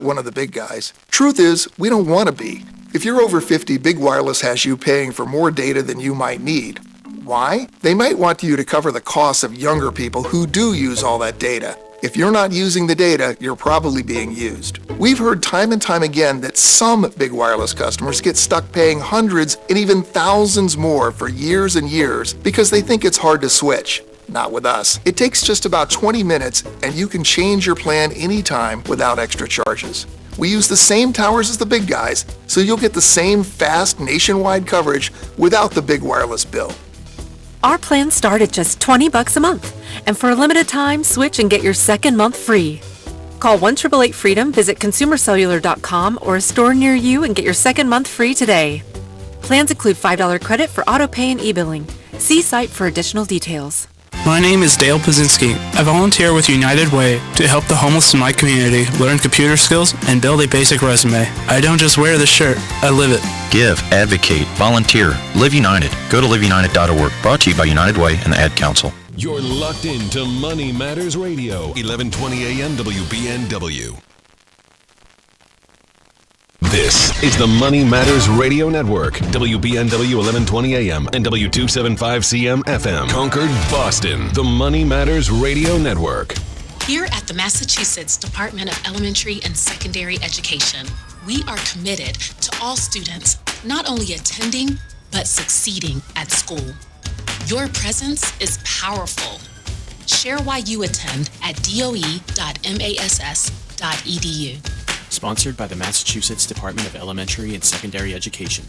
one of the big guys. Truth is, we don't want to be. If you're over 50, Big Wireless has you paying for more data than you might need. Why? They might want you to cover the costs of younger people who do use all that data. If you're not using the data, you're probably being used. We've heard time and time again that some Big Wireless customers get stuck paying hundreds and even thousands more for years and years because they think it's hard to switch. Not with us. It takes just about 20 minutes and you can change your plan anytime without extra charges. We use the same towers as the big guys, so you'll get the same fast nationwide coverage without the Big Wireless bill. Our plans start at just $20 a month. And for a limited time, switch and get your second month free. Call 1-888-FREEDOM, visit consumercellular.com or a store near you and get your second month free today. Plans include $5 credit for auto pay and e-billing. See site for additional details. My name is Dale Pazinski. I volunteer with United Way to help the homeless in my community learn computer skills and build a basic resume. I don't just wear the shirt, I live it. Give, advocate, volunteer, Live United. Go to liveunited.org. Brought to you by United Way and the Ad Council. You're locked into Money Matters Radio, 1120 AM WBNW. This is the Money Matters Radio Network, WBNW 1120 AM and W275CM FM, Concord, Boston, the Money Matters Radio Network. Here at the Massachusetts Department of Elementary and Secondary Education, we are committed to all students not only attending, but succeeding at school. Your presence is powerful. Share why you attend at doe.mass.edu. Sponsored by the Massachusetts Department of Elementary and Secondary Education.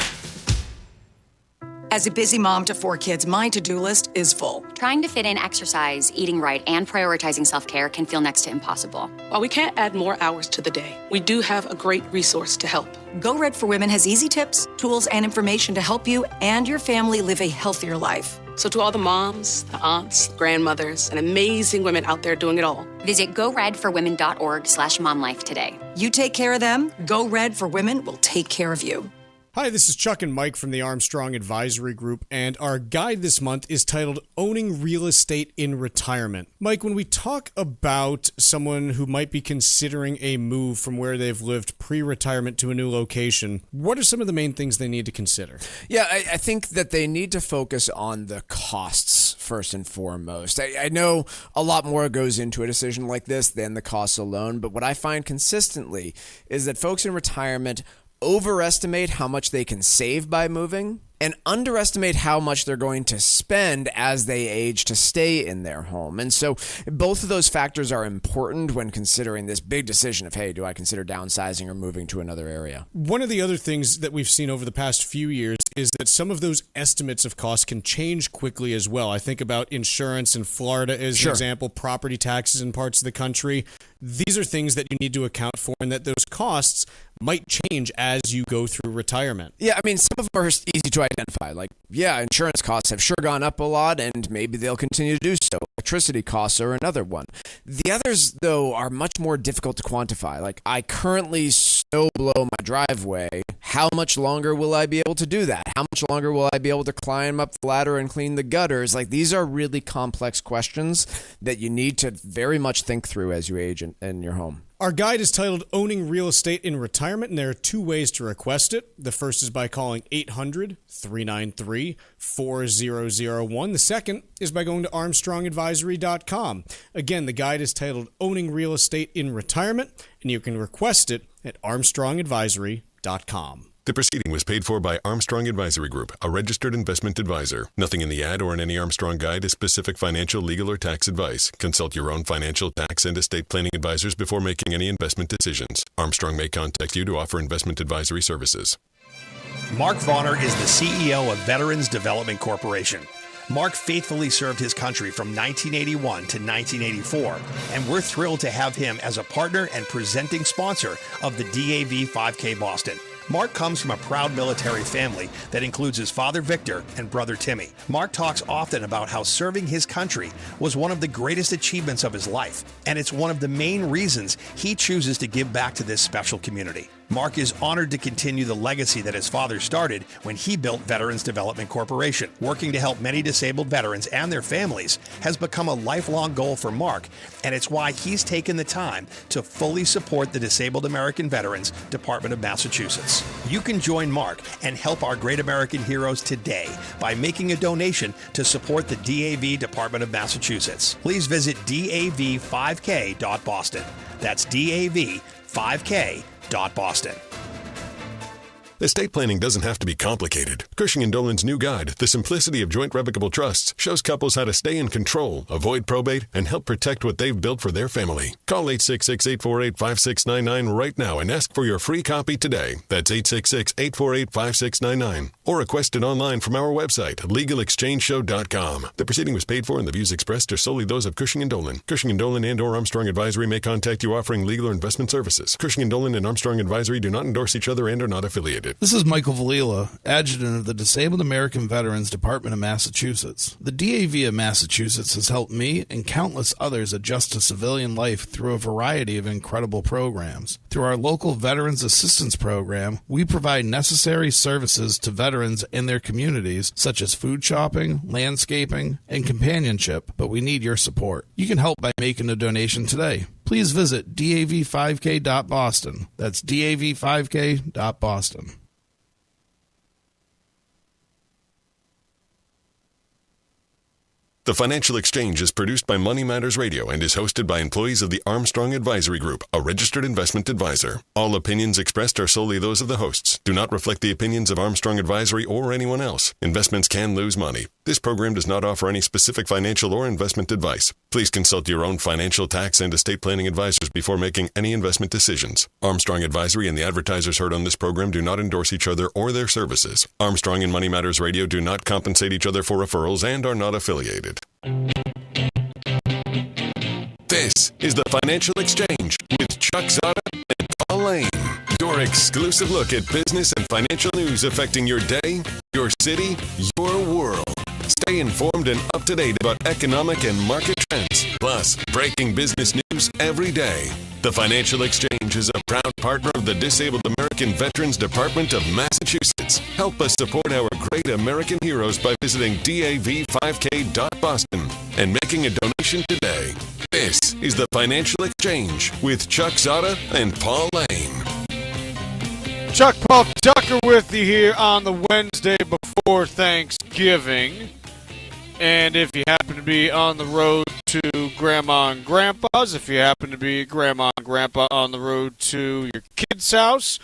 As a busy mom to 4 kids, my to-do list is full. Trying to fit in exercise, eating right, and prioritizing self-care can feel next to impossible. While we can't add more hours to the day, we do have a great resource to help. Go Red for Women has easy tips, tools, and information to help you and your family live a healthier life. So to all the moms, the aunts, grandmothers, and amazing women out there doing it all, visit goredforwomen.org/momlife today. You take care of them, Go Red for Women will take care of you. Hi, this is Chuck and Mike from the Armstrong Advisory Group, and our guide this month is titled Owning Real Estate in Retirement. Mike, when we talk about someone who might be considering a move from where they've lived pre-retirement to a new location, what are some of the main things they need to consider? Yeah, I think that they need to focus on the costs first and foremost. I know a lot more goes into a decision like this than the costs alone, but what I find consistently is that folks in retirement overestimate how much they can save by moving and underestimate how much they're going to spend as they age to stay in their home. And so both of those factors are important when considering this big decision of, hey, do I consider downsizing or moving to another area? One of the other things that we've seen over the past few years is that some of those estimates of costs can change quickly as well. I think about insurance in Florida as an example, property taxes in parts of the country. These are things that you need to account for, and that those costs might change as you go through retirement. Yeah, I mean, some of them are easy to identify. Like, yeah, insurance costs have sure gone up a lot, and maybe they'll continue to do so. Electricity costs are another one. The others, though, are much more difficult to quantify. Like, I currently snow blow my driveway. How much longer will I be able to do that? How much longer will I be able to climb up the ladder and clean the gutters? Like, these are really complex questions that you need to very much think through as you age in your home. Our guide is titled Owning Real Estate in Retirement, and there are 2 ways to request it. The first is by calling 800-393-4001. The second is by going to armstrongadvisory.com. Again, the guide is titled Owning Real Estate in Retirement, and you can request it at armstrongadvisory.com. The proceeding was paid for by Armstrong Advisory Group, a registered investment advisor. Nothing in the ad or in any Armstrong guide is specific financial, legal, or tax advice. Consult your own financial, tax, and estate planning advisors before making any investment decisions. Armstrong may contact you to offer investment advisory services. Mark Vonner is the CEO of Veterans Development Corporation. Mark faithfully served his country from 1981 to 1984, and we're thrilled to have him as a partner and presenting sponsor of the DAV 5K Boston. Mark comes from a proud military family that includes his father Victor and brother Timmy. Mark talks often about how serving his country was one of the greatest achievements of his life, and it's one of the main reasons he chooses to give back to this special community. Mark is honored to continue the legacy that his father started when he built Veterans Development Corporation. Working to help many disabled veterans and their families has become a lifelong goal for Mark, and it's why he's taken the time to fully support the Disabled American Veterans Department of Massachusetts. You can join Mark and help our great American heroes today by making a donation to support the DAV Department of Massachusetts. Please visit dav5k.boston. That's dav5k.boston. Estate planning doesn't have to be complicated. Cushing & Dolan's new guide, The Simplicity of Joint Revocable Trusts, shows couples how to stay in control, avoid probate, and help protect what they've built for their family. Call 866-848-5699 right now and ask for your free copy today. That's 866-848-5699. Or request it online from our website, LegalExchangeShow.com. The proceeding was paid for and the views expressed are solely those of Cushing & Dolan. Cushing & Dolan and or Armstrong Advisory may contact you offering legal or investment services. Cushing & Dolan and Armstrong Advisory do not endorse each other and are not affiliated. This is Michael Valila, Adjutant of the Disabled American Veterans Department of Massachusetts. The DAV of Massachusetts has helped me and countless others adjust to civilian life through a variety of incredible programs. Through our local Veterans Assistance Program, we provide necessary services to veterans and their communities, such as food shopping, landscaping, and companionship, but we need your support. You can help by making a donation today. Please visit dav5k.boston. That's dav5k.boston. The Financial Exchange is produced by Money Matters Radio and is hosted by employees of the Armstrong Advisory Group, a registered investment advisor. All opinions expressed are solely those of the hosts, do not reflect the opinions of Armstrong Advisory or anyone else. Investments can lose money. This program does not offer any specific financial or investment advice. Please consult your own financial, tax, and estate planning advisors before making any investment decisions. Armstrong Advisory and the advertisers heard on this program do not endorse each other or their services. Armstrong and Money Matters Radio do not compensate each other for referrals and are not affiliated. This is the Financial Exchange with Chuck Zodda and Paul Lane. Your exclusive look at business and financial news affecting your day, your city, your world. Stay informed and up to date about economic and market trends, plus breaking business news every day. The Financial Exchange is a proud partner of the Disabled American Veterans Department of Massachusetts. Help us support our great American heroes by visiting dav5k.boston and making a donation today. This is the Financial Exchange with Chuck Zodda and Paul Lane. Chuck Paul Tucker with you here on the Wednesday before Thanksgiving. And if you happen to be on the road to Grandma and Grandpa's, if you happen to be Grandma and Grandpa on the road to your kid's house,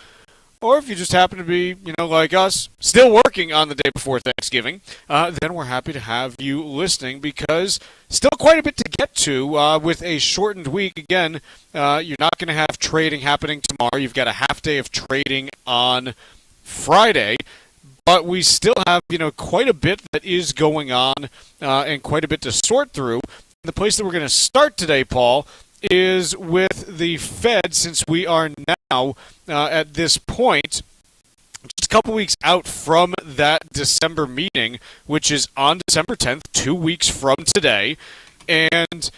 or if you just happen to be, like us, still working on the day before Thanksgiving, then we're happy to have you listening because still quite a bit to get to with a shortened week. Again, you're not going to have trading happening tomorrow. You've got a half day of trading on Friday. But we still have, quite a bit that is going on and quite a bit to sort through. The place that we're going to start today, Paul, is with the Fed, since we are now at this point just a couple weeks out from that December meeting, which is on December 10th, 2 weeks from today. And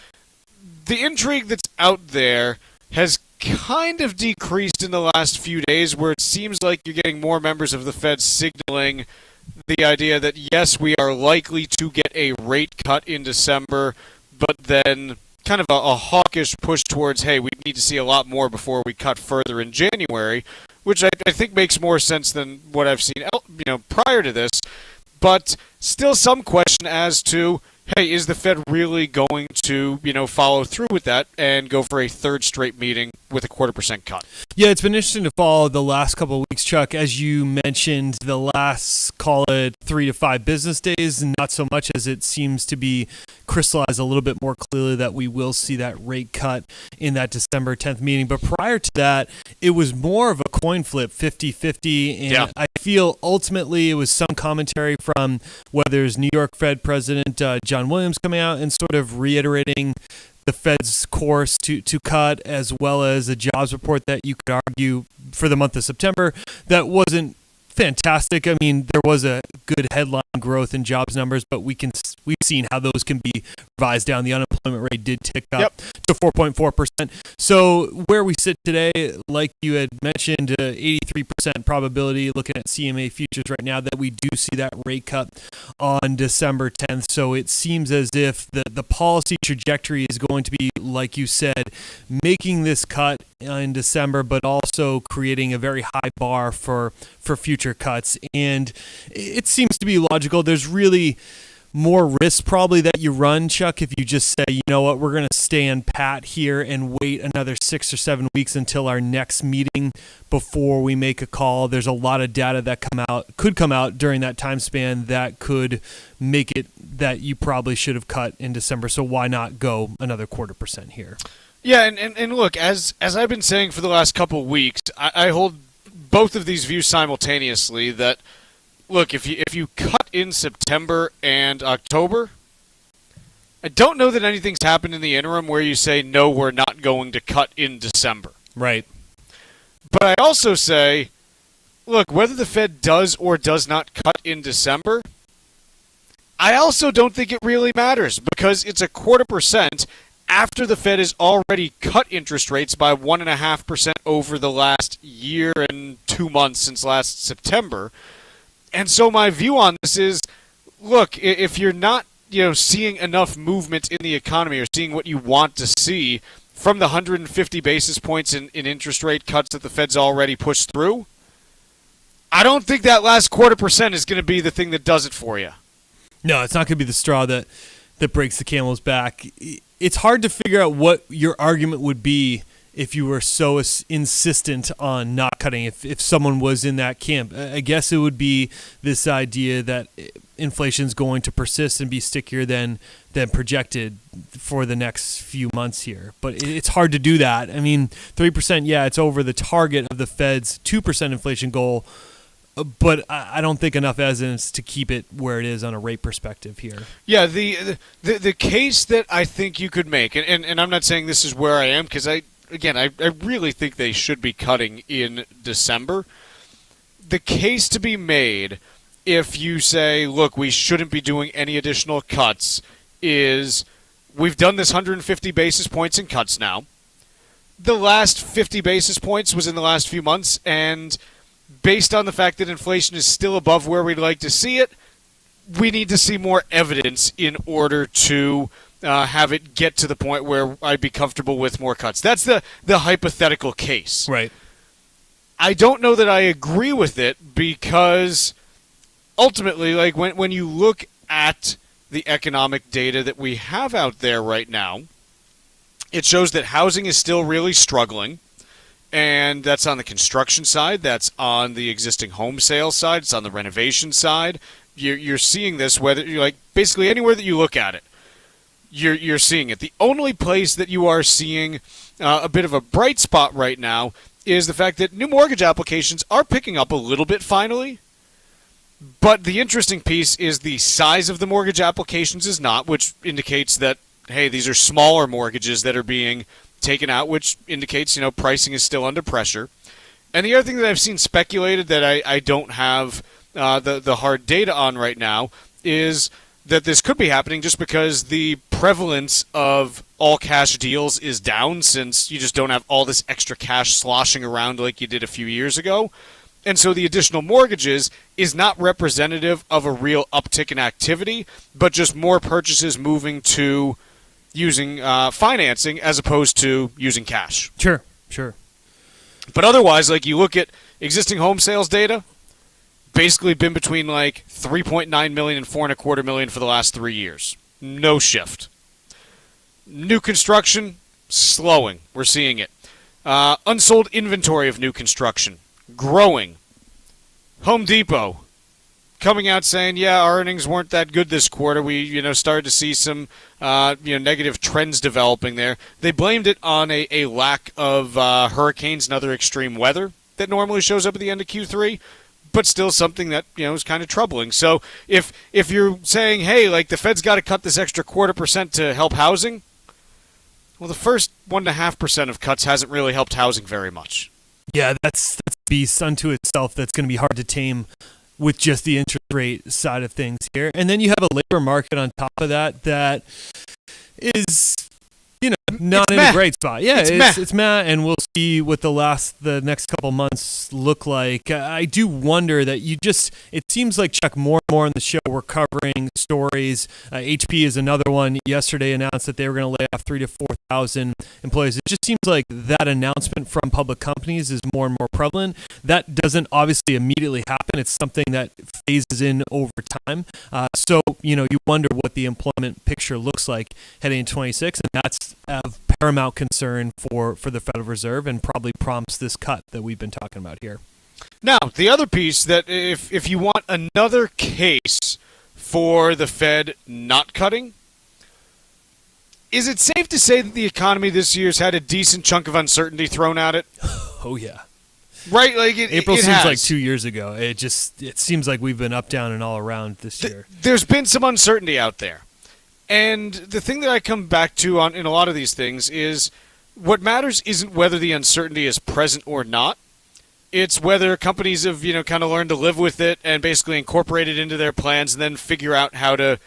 the intrigue that's out there has kind of decreased in the last few days, where it seems like you're getting more members of the Fed signaling the idea that, yes, we are likely to get a rate cut in December, but then kind of a hawkish push towards, hey, we need to see a lot more before we cut further in January, which I think makes more sense than what I've seen prior to this. But still some question as to, hey, is the Fed really going to, follow through with that and go for a third straight meeting with a 0.25% cut? Yeah, it's been interesting to follow the last couple of weeks, Chuck. As you mentioned, the last, call it 3 to 5 business days, not so much, as it seems to be crystallized a little bit more clearly that we will see that rate cut in that December 10th meeting. But prior to that, it was more of a coin flip, 50-50. And yeah. I feel ultimately it was some commentary from whether it's New York Fed President John Williams coming out and sort of reiterating the Fed's course to cut, as well as a jobs report that you could argue for the month of September that wasn't fantastic. I mean, there was a good headline growth in jobs numbers, but we've seen how those can be revised down. The unemployment rate did tick up to 4.4%. So where we sit today, like you had mentioned, 83% probability looking at CMA futures right now that we do see that rate cut on December 10th. So it seems as if the policy trajectory is going to be, like you said, making this cut in December, but also creating a very high bar for future cuts. And it seems to be logical. There's really more risk probably that you run, Chuck, if you just say, you know what, we're going to stand pat here and wait another 6 or 7 weeks until our next meeting before we make a call. There's a lot of data that could come out during that time span that could make it that you probably should have cut in December. So why not go another 0.25% here? Yeah, and look, as I've been saying for the last couple of weeks, I hold both of these views simultaneously that, look, if you cut in September and October, I don't know that anything's happened in the interim where you say, no, we're not going to cut in December. Right. But I also say, look, whether the Fed does or does not cut in December, I also don't think it really matters because it's a 0.25% after the Fed has already cut interest rates by 1.5% over the last year and 2 months since last September. And so my view on this is, look, if you're not, seeing enough movement in the economy or seeing what you want to see from the 150 basis points in interest rate cuts that the Fed's already pushed through, I don't think that last 0.25% is going to be the thing that does it for you. No, it's not going to be the straw that breaks the camel's back. It's hard to figure out what your argument would be if you were so insistent on not cutting. If someone was in that camp, I guess it would be this idea that inflation's going to persist and be stickier than projected for the next few months here. But it's hard to do that. I mean, 3%, yeah, it's over the target of the Fed's 2% inflation goal, but I don't think enough evidence to keep it where it is on a rate perspective here. Yeah, the case that I think you could make, and I'm not saying this is where I am, because I really think they should be cutting in December. The case to be made, if you say, look, we shouldn't be doing any additional cuts, is we've done this 150 basis points in cuts now. The last 50 basis points was in the last few months, and based on the fact that inflation is still above where we'd like to see it, we need to see more evidence in order to have it get to the point where I'd be comfortable with more cuts. That's the hypothetical case. Right. I don't know that I agree with it because ultimately, like when you look at the economic data that we have out there right now, it shows that housing is still really struggling. And that's on the construction side. That's on the existing home sales side. It's on the renovation side. You're seeing this whether you're like basically anywhere that you look at it. You're seeing it. The only place that you are seeing a bit of a bright spot right now is the fact that new mortgage applications are picking up a little bit finally. But the interesting piece is the size of the mortgage applications is not, which indicates that, hey, these are smaller mortgages that are being taken out, which indicates, pricing is still under pressure. And the other thing that I've seen speculated that I don't have the hard data on right now is that this could be happening just because the prevalence of all cash deals is down since you just don't have all this extra cash sloshing around like you did a few years ago. And so the additional mortgages is not representative of a real uptick in activity, but just more purchases moving to using financing as opposed to using cash. Sure. But otherwise, like you look at existing home sales data, basically been between like 3.9 million and 4.25 million for the last 3 years. No shift. New construction, slowing. We're seeing it. Unsold inventory of new construction, growing. Home Depot coming out saying, yeah, our earnings weren't that good this quarter. We, started to see some, negative trends developing there. They blamed it on a lack of hurricanes and other extreme weather that normally shows up at the end of Q3, but still something that, is kind of troubling. So if you're saying, hey, like the Fed's got to cut this extra 0.25% to help housing, well, the first 1.5% of cuts hasn't really helped housing very much. Yeah, that's a beast unto itself that's going to be hard to tame with just the interest rate side of things here. And then you have a labor market on top of that is, not in a great spot. Yeah, it's meh, and we'll see what the next couple months look like. I do wonder that it seems like, Chuck, more and more on the show we're covering stories. HP is another one. Yesterday announced that they were going to lay off 3,000 to 4,000 employees. It just seems like that announcement from public companies is more and more prevalent. That doesn't obviously immediately happen. It's something that phases in over time. So you wonder what the employment picture looks like heading into 26, and that's of paramount concern for the Federal Reserve, and probably prompts this cut that we've been talking about here. Now, the other piece that if you want another case for the Fed not cutting, is it safe to say that the economy this year's had a decent chunk of uncertainty thrown at it? Oh, yeah. Right? April it seems has. like 2 years ago. It seems like we've been up, down, and all around this year. There's been some uncertainty out there. And the thing that I come back to in a lot of these things is what matters isn't whether the uncertainty is present or not. It's whether companies have, kind of learned to live with it and basically incorporate it into their plans and then figure out how to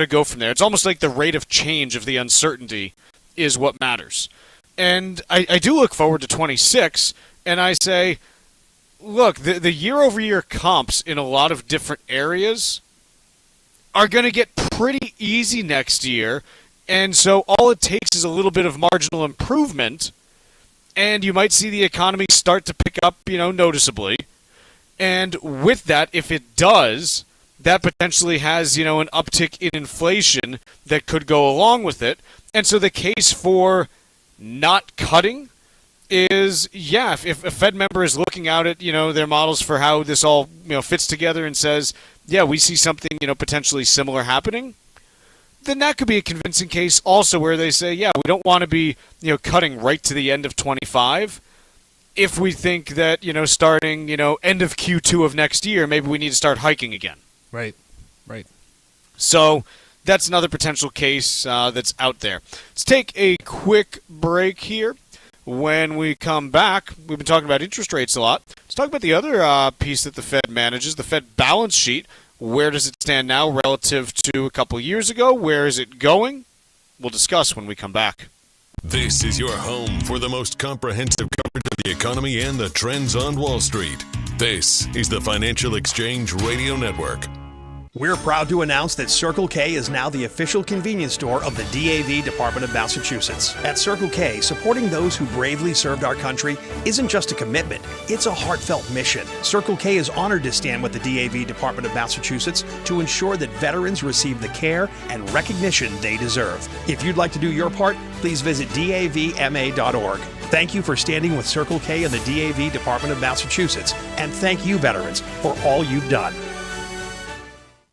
go from there. It's almost like the rate of change of the uncertainty is what matters. And I do look forward to 26, and I say, look, the year-over-year comps in a lot of different areas are going to get pretty easy next year, and so all it takes is a little bit of marginal improvement, and you might see the economy start to pick up, noticeably. And with that, if it does, that potentially has, an uptick in inflation that could go along with it. And so the case for not cutting is, if a Fed member is looking out at, their models for how this all, fits together and says, yeah, we see something, potentially similar happening, then that could be a convincing case also where they say, yeah, we don't want to be, cutting right to the end of 25. If we think that, starting, end of Q2 of next year, maybe we need to start hiking again. Right. So that's another potential case that's out there. Let's take a quick break here. When we come back, we've been talking about interest rates a lot. Let's talk about the other piece that the Fed manages, the Fed balance sheet. Where does it stand now relative to a couple years ago? Where is it going? We'll discuss when we come back. This is your home for the most comprehensive coverage of the economy and the trends on Wall Street. This is the Financial Exchange Radio Network. We're proud to announce that Circle K is now the official convenience store of the DAV Department of Massachusetts. At Circle K, supporting those who bravely served our country isn't just a commitment, it's a heartfelt mission. Circle K is honored to stand with the DAV Department of Massachusetts to ensure that veterans receive the care and recognition they deserve. If you'd like to do your part, please visit davma.org. Thank you for standing with Circle K and the DAV Department of Massachusetts, and thank you, veterans, for all you've done.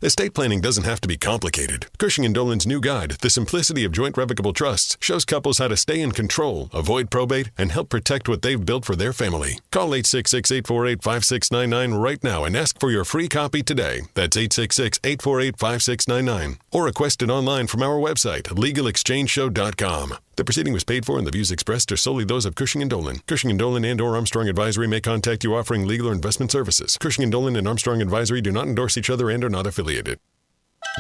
Estate planning doesn't have to be complicated. Cushing & Dolan's new guide, The Simplicity of Joint Revocable Trusts, shows couples how to stay in control, avoid probate, and help protect what they've built for their family. Call 866-848-5699 right now and ask for your free copy today. That's 866-848-5699. Or request it online from our website, legalexchangeshow.com. The proceeding was paid for and the views expressed are solely those of Cushing & Dolan. Cushing & Dolan and or Armstrong Advisory may contact you offering legal or investment services. Cushing & Dolan and Armstrong Advisory do not endorse each other and are not affiliated.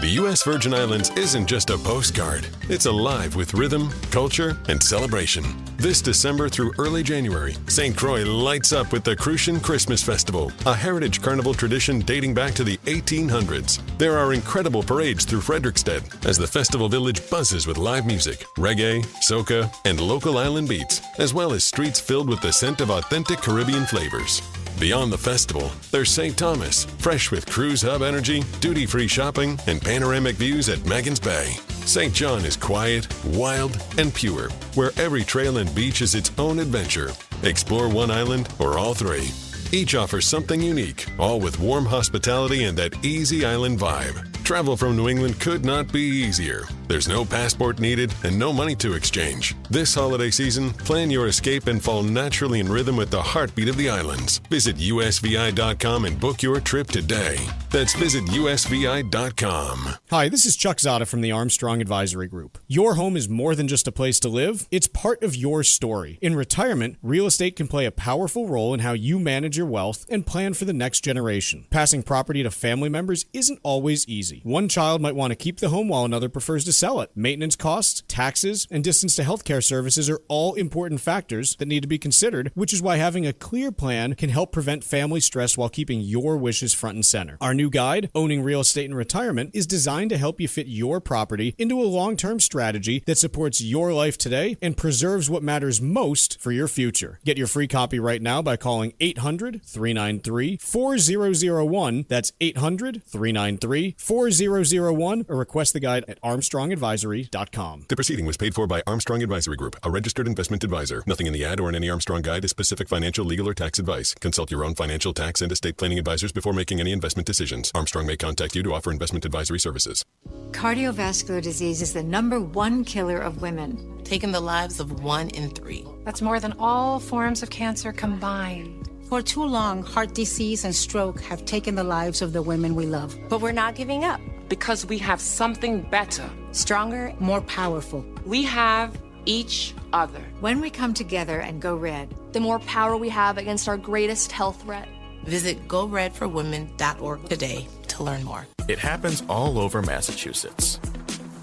The U.S. Virgin Islands isn't just a postcard. It's alive with rhythm, culture, and celebration. This December through early January, St. Croix lights up with the Crucian Christmas Festival, a heritage carnival tradition dating back to the 1800s. There are incredible parades through Frederiksted as the festival village buzzes with live music, reggae, soca, and local island beats, as well as streets filled with the scent of authentic Caribbean flavors. Beyond the festival, there's St. Thomas, fresh with cruise hub energy, duty-free shopping, and panoramic views at Maggins Bay. St. John is quiet, wild, and pure, where every trail and beach is its own adventure. Explore one island or all three. Each offers something unique, all with warm hospitality and that easy island vibe. Travel from New England could not be easier. There's no passport needed and no money to exchange. This holiday season, plan your escape and fall naturally in rhythm with the heartbeat of the islands. Visit usvi.com and book your trip today. That's visit usvi.com. Hi, this is Chuck Zodda from the Armstrong Advisory Group. Your home is more than just a place to live. It's part of your story. In retirement, real estate can play a powerful role in how you manage your wealth and plan for the next generation. Passing property to family members isn't always easy. One child might want to keep the home while another prefers to sell it. Maintenance costs, taxes, and distance to healthcare services are all important factors that need to be considered, which is why having a clear plan can help prevent family stress while keeping your wishes front and center. Our new guide, Owning Real Estate in Retirement, is designed to help you fit your property into a long-term strategy that supports your life today and preserves what matters most for your future. Get your free copy right now by calling 800-393-4001. That's 800-393-4001 or request the guide at armstrongadvisory.com. The proceeding was paid for by Armstrong Advisory Group, a registered investment advisor. Nothing in the ad or in any Armstrong guide is specific financial, legal, or tax advice. Consult your own financial, tax, and estate planning advisors before making any investment decisions. Armstrong may contact you to offer investment advisory services. Cardiovascular disease is the #1 killer of women, taking the lives of 1 in 3. That's more than all forms of cancer combined. For too long, heart disease and stroke have taken the lives of the women we love. But we're not giving up because we have something better, stronger, more powerful. We have each other. When we come together and go red, the more power we have against our greatest health threat. Visit GoRedForWomen.org today to learn more. It happens all over Massachusetts.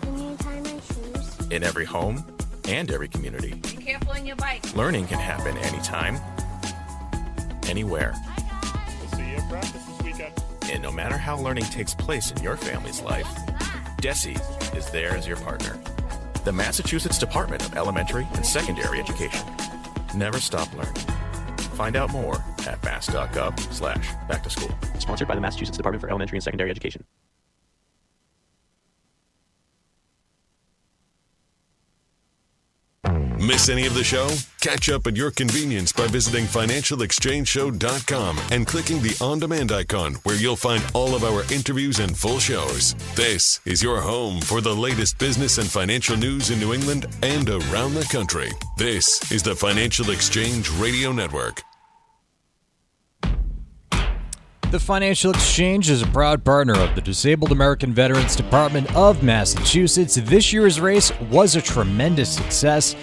Can you tie my shoes? In every home and every community. Be careful on your bike. Learning can happen anytime, anywhere. We'll see you at practice this weekend. And no matter how learning takes place in your family's life, DESE is there as your partner. The Massachusetts Department of Elementary and Secondary Education. Never stop learning. Find out more at mass.gov/back-to-school. Sponsored by the Massachusetts Department for Elementary and Secondary Education. Miss any of the show? Catch up at your convenience by visiting financialexchangeshow.com and clicking the on-demand icon where you'll find all of our interviews and full shows. This is your home for the latest business and financial news in New England and around the country. This is the Financial Exchange Radio Network. The Financial Exchange is a proud partner of the Disabled American Veterans Department of Massachusetts. This year's race was a tremendous success.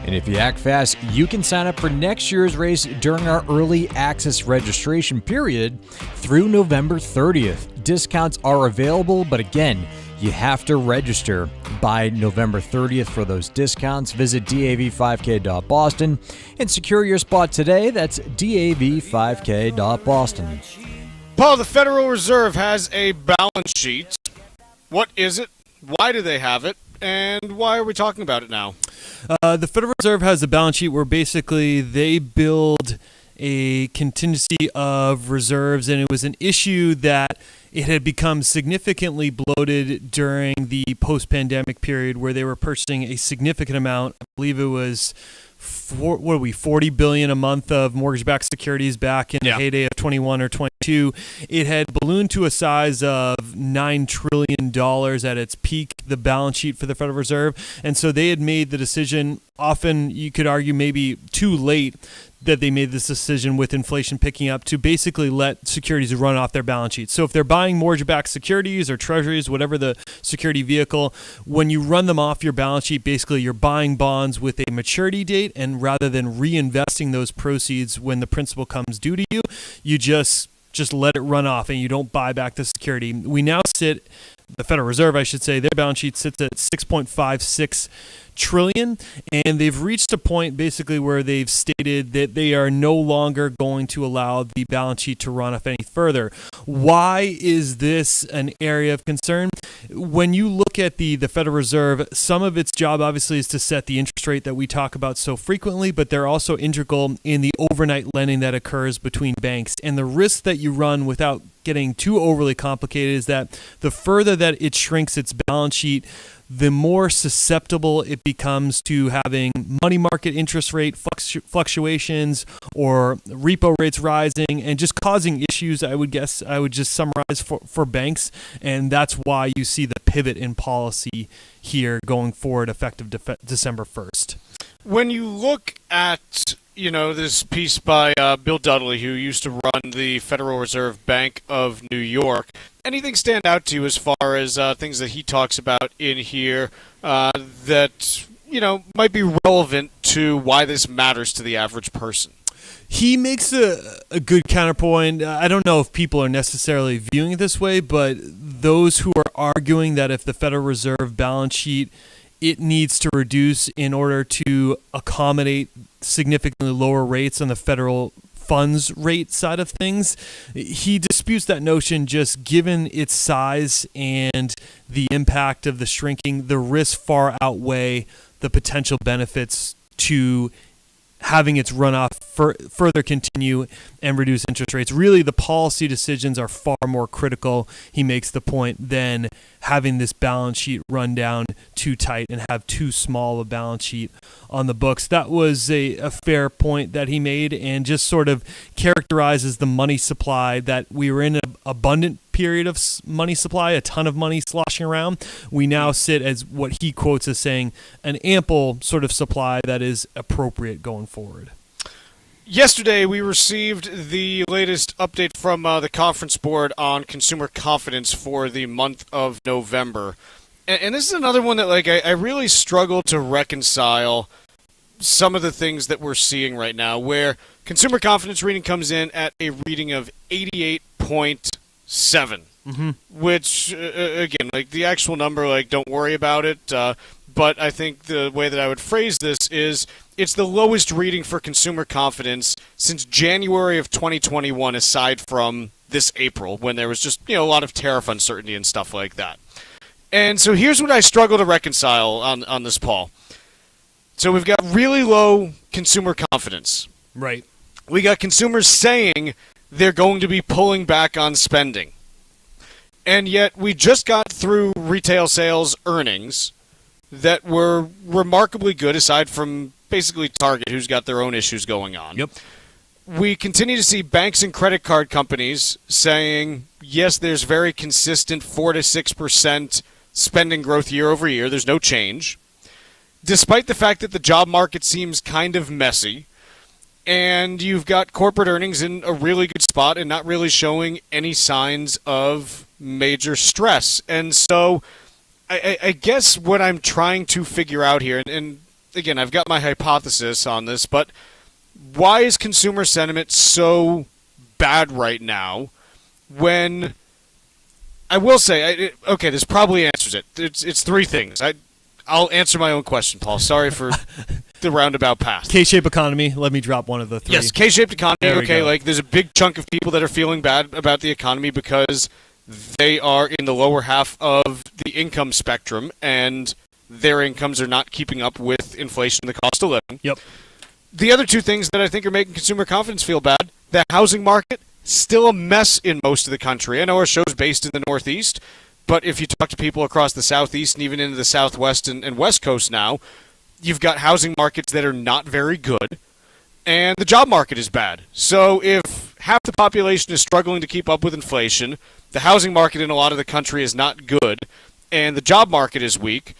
And if you act fast, you can sign up for next year's race during our early access registration period through November 30th. Discounts are available, but again, you have to register by November 30th for those discounts. Visit dav5k.boston and secure your spot today. That's dav5k.boston. Paul, the Federal Reserve has a balance sheet. What is it? Why do they have it? And why are we talking about it now? The Federal Reserve has a balance sheet where basically they build a contingency of reserves, and it was an issue that it had become significantly bloated during the post-pandemic period where they were purchasing a significant amount. I believe it was $40 billion a month of mortgage-backed securities back in the heyday of 21 or 22. It had ballooned to a size of $9 trillion at its peak, the balance sheet for the Federal Reserve. And so they had made the decision, often you could argue maybe too late, that they made this decision with inflation picking up to basically let securities run off their balance sheet. So if they're buying mortgage-backed securities or treasuries, whatever the security vehicle, when you run them off your balance sheet, basically you're buying bonds with a maturity date, and rather than reinvesting those proceeds when the principal comes due to you, you just let it run off and you don't buy back the security. We now sit, the Federal Reserve, I should say, their balance sheet sits at $6.56 trillion, and they've reached a point basically where they've stated that they are no longer going to allow the balance sheet to run off any further. Why is this an area of concern? When you look at the Federal Reserve, some of its job obviously is to set the interest rate that we talk about so frequently, but they're also integral in the overnight lending that occurs between banks, and the risk that you run without getting too overly complicated, is that the further that it shrinks its balance sheet, the more susceptible it becomes to having money market interest rate fluctuations or repo rates rising and just causing issues, I would just summarize for banks. And that's why you see the pivot in policy here going forward effective December 1st. When you look at, this piece by Bill Dudley, who used to run the Federal Reserve Bank of New York, anything stand out to you as far as things that he talks about in here that, might be relevant to why this matters to the average person? He makes a good counterpoint. I don't know if people are necessarily viewing it this way, but those who are arguing that if the Federal Reserve balance sheet, it needs to reduce in order to accommodate significantly lower rates on the federal funds rate side of things, he disputes that notion. Just given its size and the impact of the shrinking, the risks far outweigh the potential benefits to having its runoff further continue and reduce interest rates. Really, the policy decisions are far more critical, he makes the point, than having this balance sheet run down too tight and have too small a balance sheet on the books. That was a fair point that he made, and just sort of characterizes the money supply, that we were in an abundant period of money supply, a ton of money sloshing around. We now sit as what he quotes as saying an ample sort of supply that is appropriate going forward. Yesterday, we received the latest update from the Conference Board on consumer confidence for the month of November. And this is another one that, I really struggle to reconcile some of the things that we're seeing right now, where consumer confidence reading comes in at a reading of 88.7, which, again, the actual number, don't worry about it. But I think the way that I would phrase this is it's the lowest reading for consumer confidence since January of 2021, aside from this April, when there was just, a lot of tariff uncertainty and stuff like that. And so here's what I struggle to reconcile on this, Paul. So we've got really low consumer confidence. Right. We got consumers saying they're going to be pulling back on spending. And yet we just got through retail sales earnings that were remarkably good, aside from basically Target, who's got their own issues going on. Yep. We continue to see banks and credit card companies saying, yes, there's very consistent 4 to 6% spending growth year over year. There's no change. Despite the fact that the job market seems kind of messy, and you've got corporate earnings in a really good spot and not really showing any signs of major stress. And so I guess what I'm trying to figure out here, and again, I've got my hypothesis on this, but why is consumer sentiment so bad right now when, I will say, okay, this probably answers it. It's three things. I'll answer my own question, Paul. Sorry for the roundabout path. K-shaped economy. Let me drop one of the three. Yes, K-shaped economy. Okay, there's a big chunk of people that are feeling bad about the economy because they are in the lower half of the income spectrum, and their incomes are not keeping up with inflation and the cost of living. Yep. The other two things that I think are making consumer confidence feel bad, the housing market, still a mess in most of the country. I know our show's based in the Northeast, but if you talk to people across the Southeast and even into the Southwest and West Coast now, you've got housing markets that are not very good, and the job market is bad. So if half the population is struggling to keep up with inflation, the housing market in a lot of the country is not good, and the job market is weak,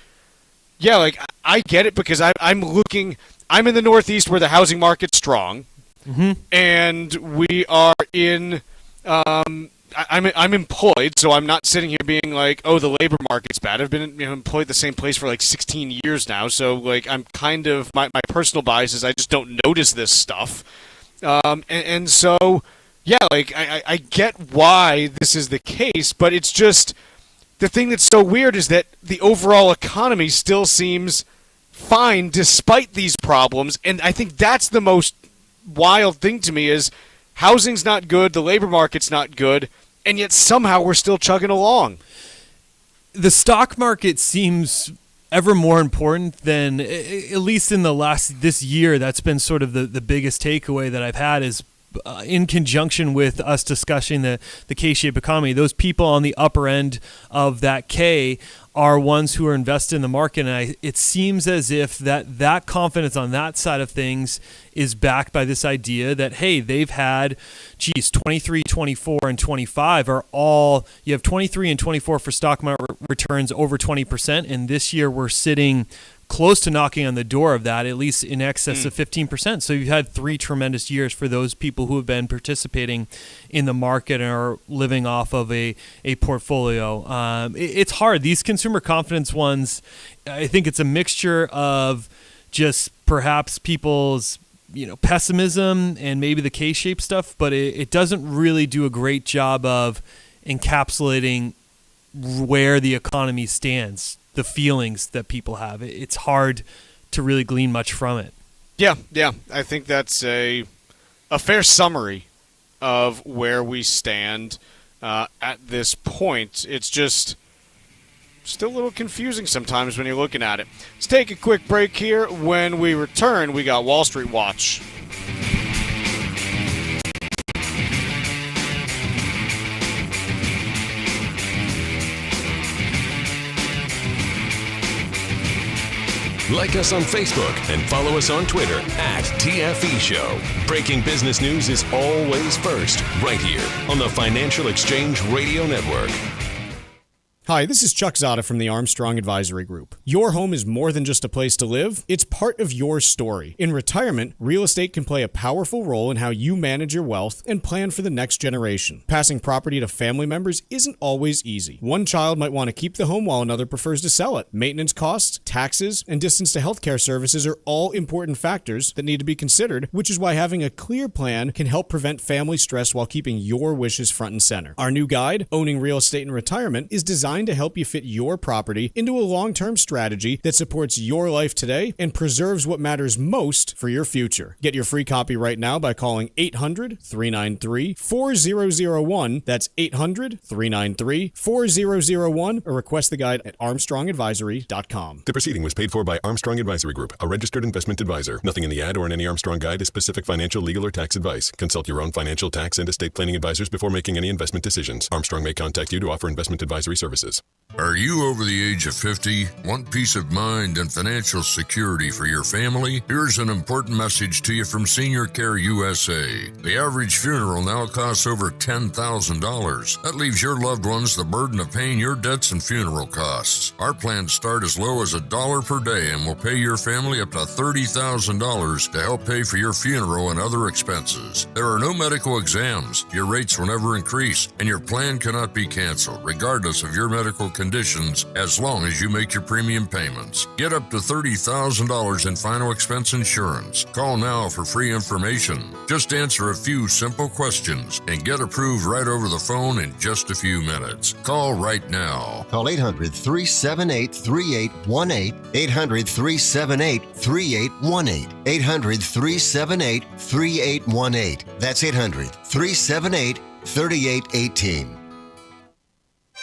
yeah, I get it, because I'm in the Northeast where the housing market's strong, and we are in, I'm employed, so I'm not sitting here being like, oh, the labor market's bad. I've been employed the same place for 16 years now, so I'm kind of, my personal bias is I just don't notice this stuff. And so, yeah, I get why this is the case, but it's just, the thing that's so weird is that the overall economy still seems fine despite these problems, and I think that's the most wild thing to me is housing's not good, the labor market's not good, and yet somehow we're still chugging along. The stock market seems ever more important than, at least in this year, that's been sort of the biggest takeaway that I've had is in conjunction with us discussing the K-shaped economy, those people on the upper end of that K are ones who are invested in the market. And it seems as if that confidence on that side of things is backed by this idea that, hey, they've had, 23, 24, and 25 are all, you have 23 and 24 for stock market returns over 20%. And this year we're sitting close to knocking on the door of that, at least in excess of 15%. So you've had 3 tremendous years for those people who have been participating in the market and are living off of a portfolio. It's hard. These consumer confidence ones, I think it's a mixture of just perhaps people's pessimism and maybe the K-shaped stuff, but it doesn't really do a great job of encapsulating where the economy stands, the feelings that people have. It's hard to really glean much from it. Yeah. I think that's a fair summary of where we stand at this point. It's just still a little confusing sometimes when you're looking at it. Let's take a quick break here. When we return, we got Wall Street Watch. Like us on Facebook and follow us on Twitter @TFE Show. Breaking business news is always first, right here on the Financial Exchange Radio Network. Hi, this is Chuck Zodda from the Armstrong Advisory Group. Your home is more than just a place to live. It's part of your story. In retirement, real estate can play a powerful role in how you manage your wealth and plan for the next generation. Passing property to family members isn't always easy. One child might want to keep the home while another prefers to sell it. Maintenance costs, taxes, and distance to healthcare services are all important factors that need to be considered, which is why having a clear plan can help prevent family stress while keeping your wishes front and center. Our new guide, Owning Real Estate in Retirement, is designed to help you fit your property into a long-term strategy that supports your life today and preserves what matters most for your future. Get your free copy right now by calling 800-393-4001. That's 800-393-4001, or request the guide at armstrongadvisory.com. The proceeding was paid for by Armstrong Advisory Group, a registered investment advisor. Nothing in the ad or in any Armstrong guide is specific financial, legal, or tax advice. Consult your own financial, tax, and estate planning advisors before making any investment decisions. Armstrong may contact you to offer investment advisory services. Are you over the age of 50? Want peace of mind and financial security for your family? Here's an important message to you from Senior Care USA. The average funeral now costs over $10,000. That leaves your loved ones the burden of paying your debts and funeral costs. Our plans start as low as $1 per day and will pay your family up to $30,000 to help pay for your funeral and other expenses. There are no medical exams. Your rates will never increase, and your plan cannot be canceled, regardless of your medical conditions, as long as you make your premium payments. Get up to $30,000 in final expense insurance. Call now for free information. Just answer a few simple questions and get approved right over the phone in just a few minutes. Call right now. Call 800-378-3818. 800-378-3818. 800-378-3818. That's 800-378-3818.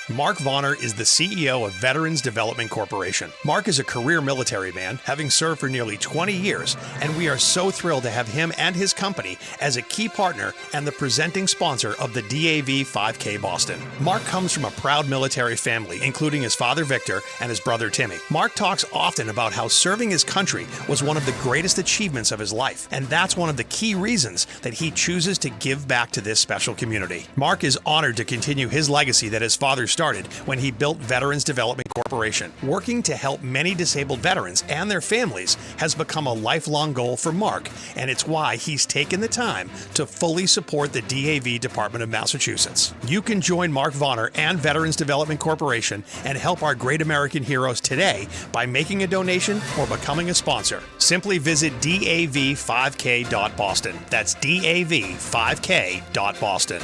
Mark Vonner is the CEO of Veterans Development Corporation. Mark is a career military man, having served for nearly 20 years, and we are so thrilled to have him and his company as a key partner and the presenting sponsor of the DAV 5K Boston. Mark comes from a proud military family, including his father Victor and his brother Timmy. Mark talks often about how serving his country was one of the greatest achievements of his life, and that's one of the key reasons that he chooses to give back to this special community. Mark is honored to continue his legacy that his father started when he built Veterans Development Corporation. Working to help many disabled veterans and their families has become a lifelong goal for Mark, and it's why he's taken the time to fully support the DAV Department of Massachusetts. You can join Mark Vonner and Veterans Development Corporation and help our great American heroes today by making a donation or becoming a sponsor. Simply visit dav5k.boston. That's dav5k.boston.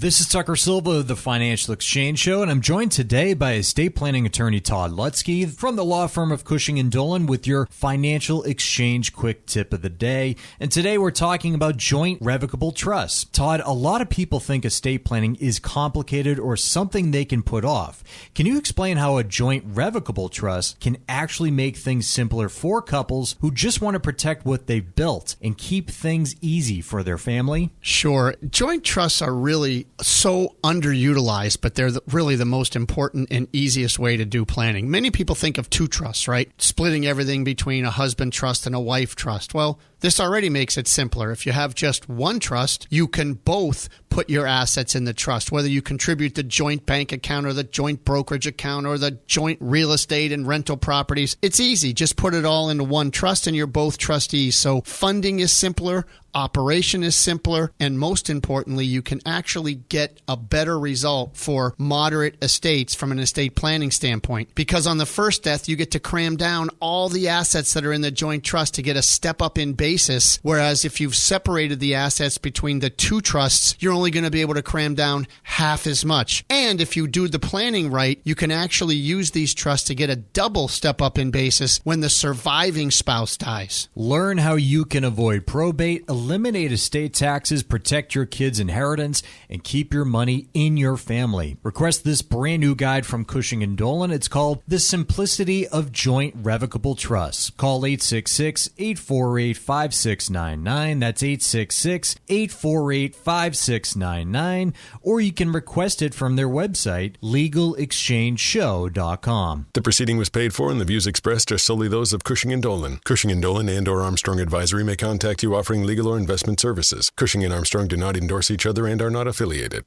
This is Tucker Silva of the Financial Exchange Show, and I'm joined today by estate planning attorney Todd Lutzke from the law firm of Cushing & Dolan with your Financial Exchange quick tip of the day. And today we're talking about joint revocable trusts. Todd, a lot of people think estate planning is complicated or something they can put off. Can you explain how a joint revocable trust can actually make things simpler for couples who just want to protect what they've built and keep things easy for their family? Sure. Joint trusts are really so underutilized, but they're really the most important and easiest way to do planning. Many people think of two trusts, right? Splitting everything between a husband trust and a wife trust. Well, this already makes it simpler. If you have just one trust, you can both put your assets in the trust, whether you contribute the joint bank account or the joint brokerage account or the joint real estate and rental properties. It's easy. Just put it all into one trust and you're both trustees. So funding is simpler, operation is simpler, and most importantly, you can actually get a better result for moderate estates from an estate planning standpoint. Because on the first death, you get to cram down all the assets that are in the joint trust to get a step up in basis, whereas if you've separated the assets between the two trusts, you're only going to be able to cram down half as much. And if you do the planning right, you can actually use these trusts to get a double step up in basis when the surviving spouse dies. Learn how you can avoid probate, eliminate estate taxes, protect your kids' inheritance, and keep your money in your family. Request this brand new guide from Cushing & Dolan. It's called The Simplicity of Joint Revocable Trusts. Call 866-848-5699. That's 866-848-5699. Or you can request it from their website, legalexchangeshow.com. The proceeding was paid for and the views expressed are solely those of Cushing & Dolan. Cushing & Dolan and or Armstrong Advisory may contact you offering legal or investment services. Cushing and Armstrong do not endorse each other and are not affiliated.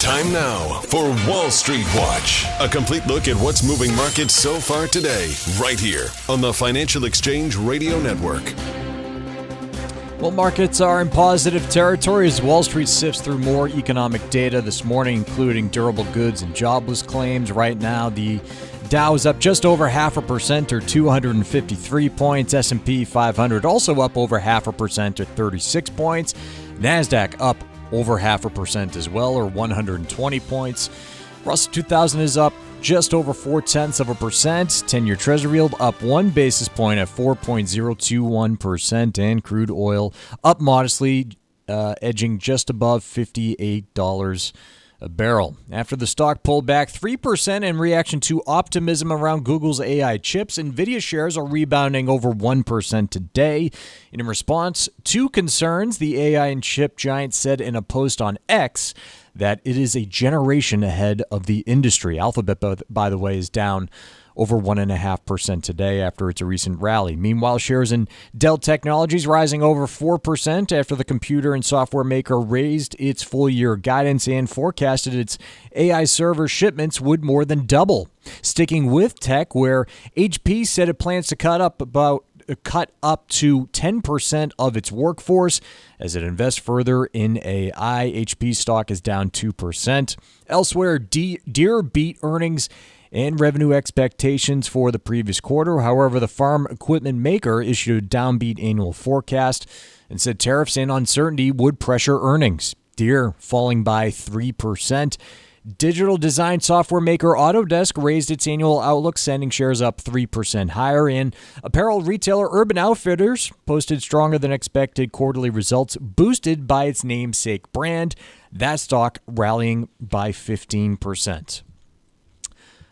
Time now for Wall Street Watch. A complete look at what's moving markets so far today, right here on the Financial Exchange Radio Network. Well, markets are in positive territory as Wall Street sifts through more economic data this morning, including durable goods and jobless claims. Right now, the Dow is up just over 0.5% or 253 points. S&P 500 also up over 0.5% or 36 points. NASDAQ up over 0.5% as well, or 120 points. Russell 2000 is up just over 0.4%. 10-year Treasury yield up 1 basis point at 4.021%, and crude oil up modestly, edging just above $58 a barrel. After the stock pulled back 3% in reaction to optimism around Google's AI chips, NVIDIA shares are rebounding over 1% today. In response to concerns, the AI and chip giant said in a post on X that it is a generation ahead of the industry. Alphabet, by the way, is down over 1.5% today after its recent rally. Meanwhile, shares in Dell Technologies rising over 4% after the computer and software maker raised its full-year guidance and forecasted its AI server shipments would more than double. Sticking with tech, where HP said it plans to cut up to 10% of its workforce as it invests further in AI. HP stock is down 2%. Elsewhere, Deere beat earnings and revenue expectations for the previous quarter. However, the farm equipment maker issued a downbeat annual forecast and said tariffs and uncertainty would pressure earnings. Deere falling by 3%. Digital design software maker Autodesk raised its annual outlook, sending shares up 3% higher. And apparel retailer Urban Outfitters posted stronger than expected quarterly results, boosted by its namesake brand. That stock rallying by 15%.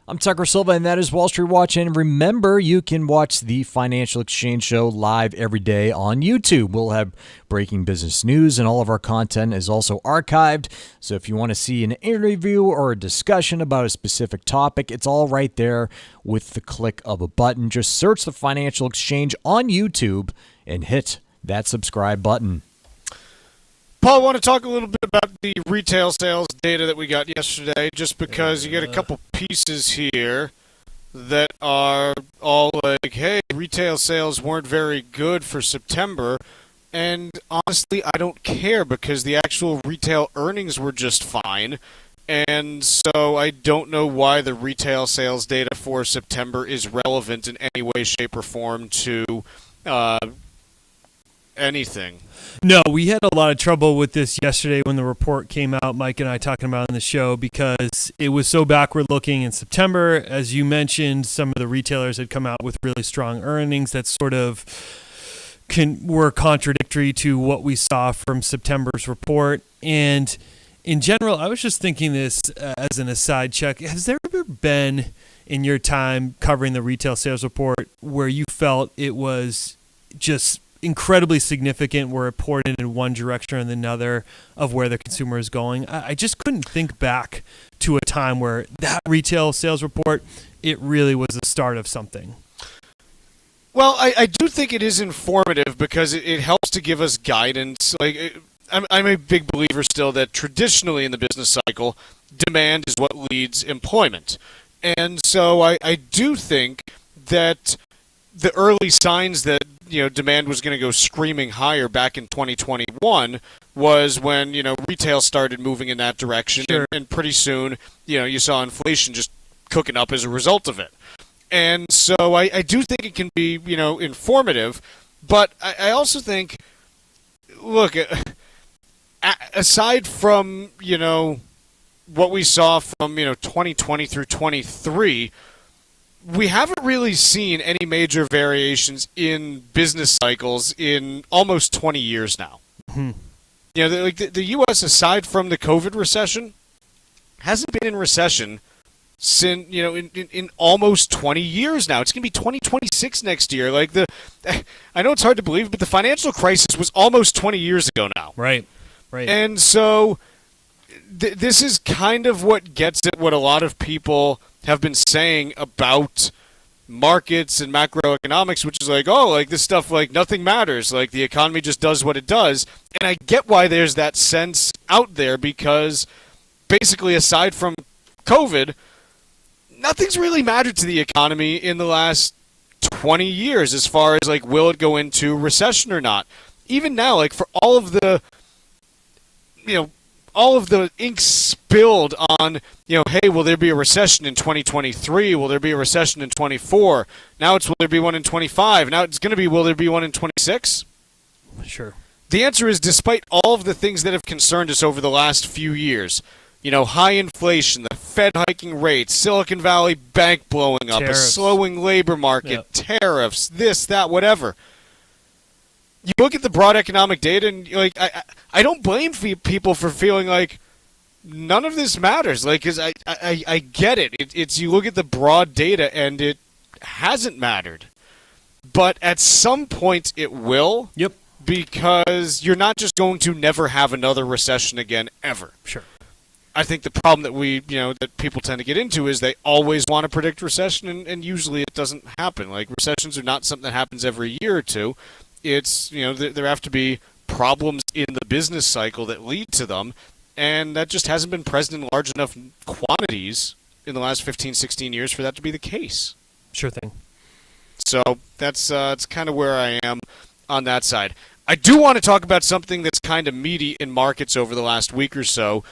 I'm Tucker Silva, and that is Wall Street Watch. And remember, you can watch the Financial Exchange Show live every day on YouTube. We'll have breaking business news, and all of our content is also archived. So if you want to see an interview or a discussion about a specific topic, it's all right there with the click of a button. Just search the Financial Exchange on YouTube and hit that subscribe button. Paul, I want to talk a little bit about the retail sales data that we got yesterday, just because you get a couple pieces here that are all like, hey, retail sales weren't very good for September. And honestly, I don't care because the actual retail earnings were just fine. And so I don't know why the retail sales data for September is relevant in any way, shape, or form to anything. No, we had a lot of trouble with this yesterday when the report came out, Mike and I talking about it on the show, because it was so backward looking in September. As you mentioned, some of the retailers had come out with really strong earnings that sort of were contradictory to what we saw from September's report. And in general, I was just thinking this as an aside, Chuck. Has there ever been in your time covering the retail sales report where you felt it was just incredibly significant, where it poured in one direction or another of where the consumer is going? I just couldn't think back to a time where that retail sales report, it really was the start of something. Well, I do think it is informative because it helps to give us guidance. I'm a big believer still that traditionally in the business cycle, demand is what leads employment. And so I do think that the early signs that demand was going to go screaming higher back in 2021 was when retail started moving in that direction, Sure. and pretty soon you saw inflation just cooking up as a result of it. And so I do think it can be informative, but I also think, look, aside from what we saw from 2020 through 23, we haven't really seen any major variations in business cycles in almost 20 years now. Mm-hmm. The U.S., aside from the COVID recession, hasn't been in recession since in almost 20 years now. It's going to be 2026 next year. I know it's hard to believe, but the financial crisis was almost 20 years ago now. Right. And so this is kind of what gets at what a lot of people have been saying about markets and macroeconomics, which is this stuff, nothing matters. The economy just does what it does. And I get why there's that sense out there, because basically, aside from COVID, nothing's really mattered to the economy in the last 20 years as far as, will it go into recession or not. Even now, for all of the ink spilled on, hey, will there be a recession in 2023? Will there be a recession in 24? Now it's, will there be one in 25? Now it's going to be, will there be one in 26? Sure. The answer is, despite all of the things that have concerned us over the last few years, high inflation, the Fed hiking rates, Silicon Valley Bank blowing up, Tariffs. a slowing labor market, tariffs, this, that, whatever. You look at the broad economic data, and I don't blame people for feeling like none of this matters. Because I get it. It's you look at the broad data, and it hasn't mattered. But at some point, it will. Yep. Because you're not just going to never have another recession again, ever. Sure. I think the problem that that people tend to get into is they always want to predict recession, and usually it doesn't happen. Recessions are not something that happens every year or two. It's, there have to be problems in the business cycle that lead to them, and that just hasn't been present in large enough quantities in the last 15, 16 years for that to be the case. Sure thing. So that's kind of where I am on that side. I do want to talk about something that's kind of meaty in markets over the last week or so,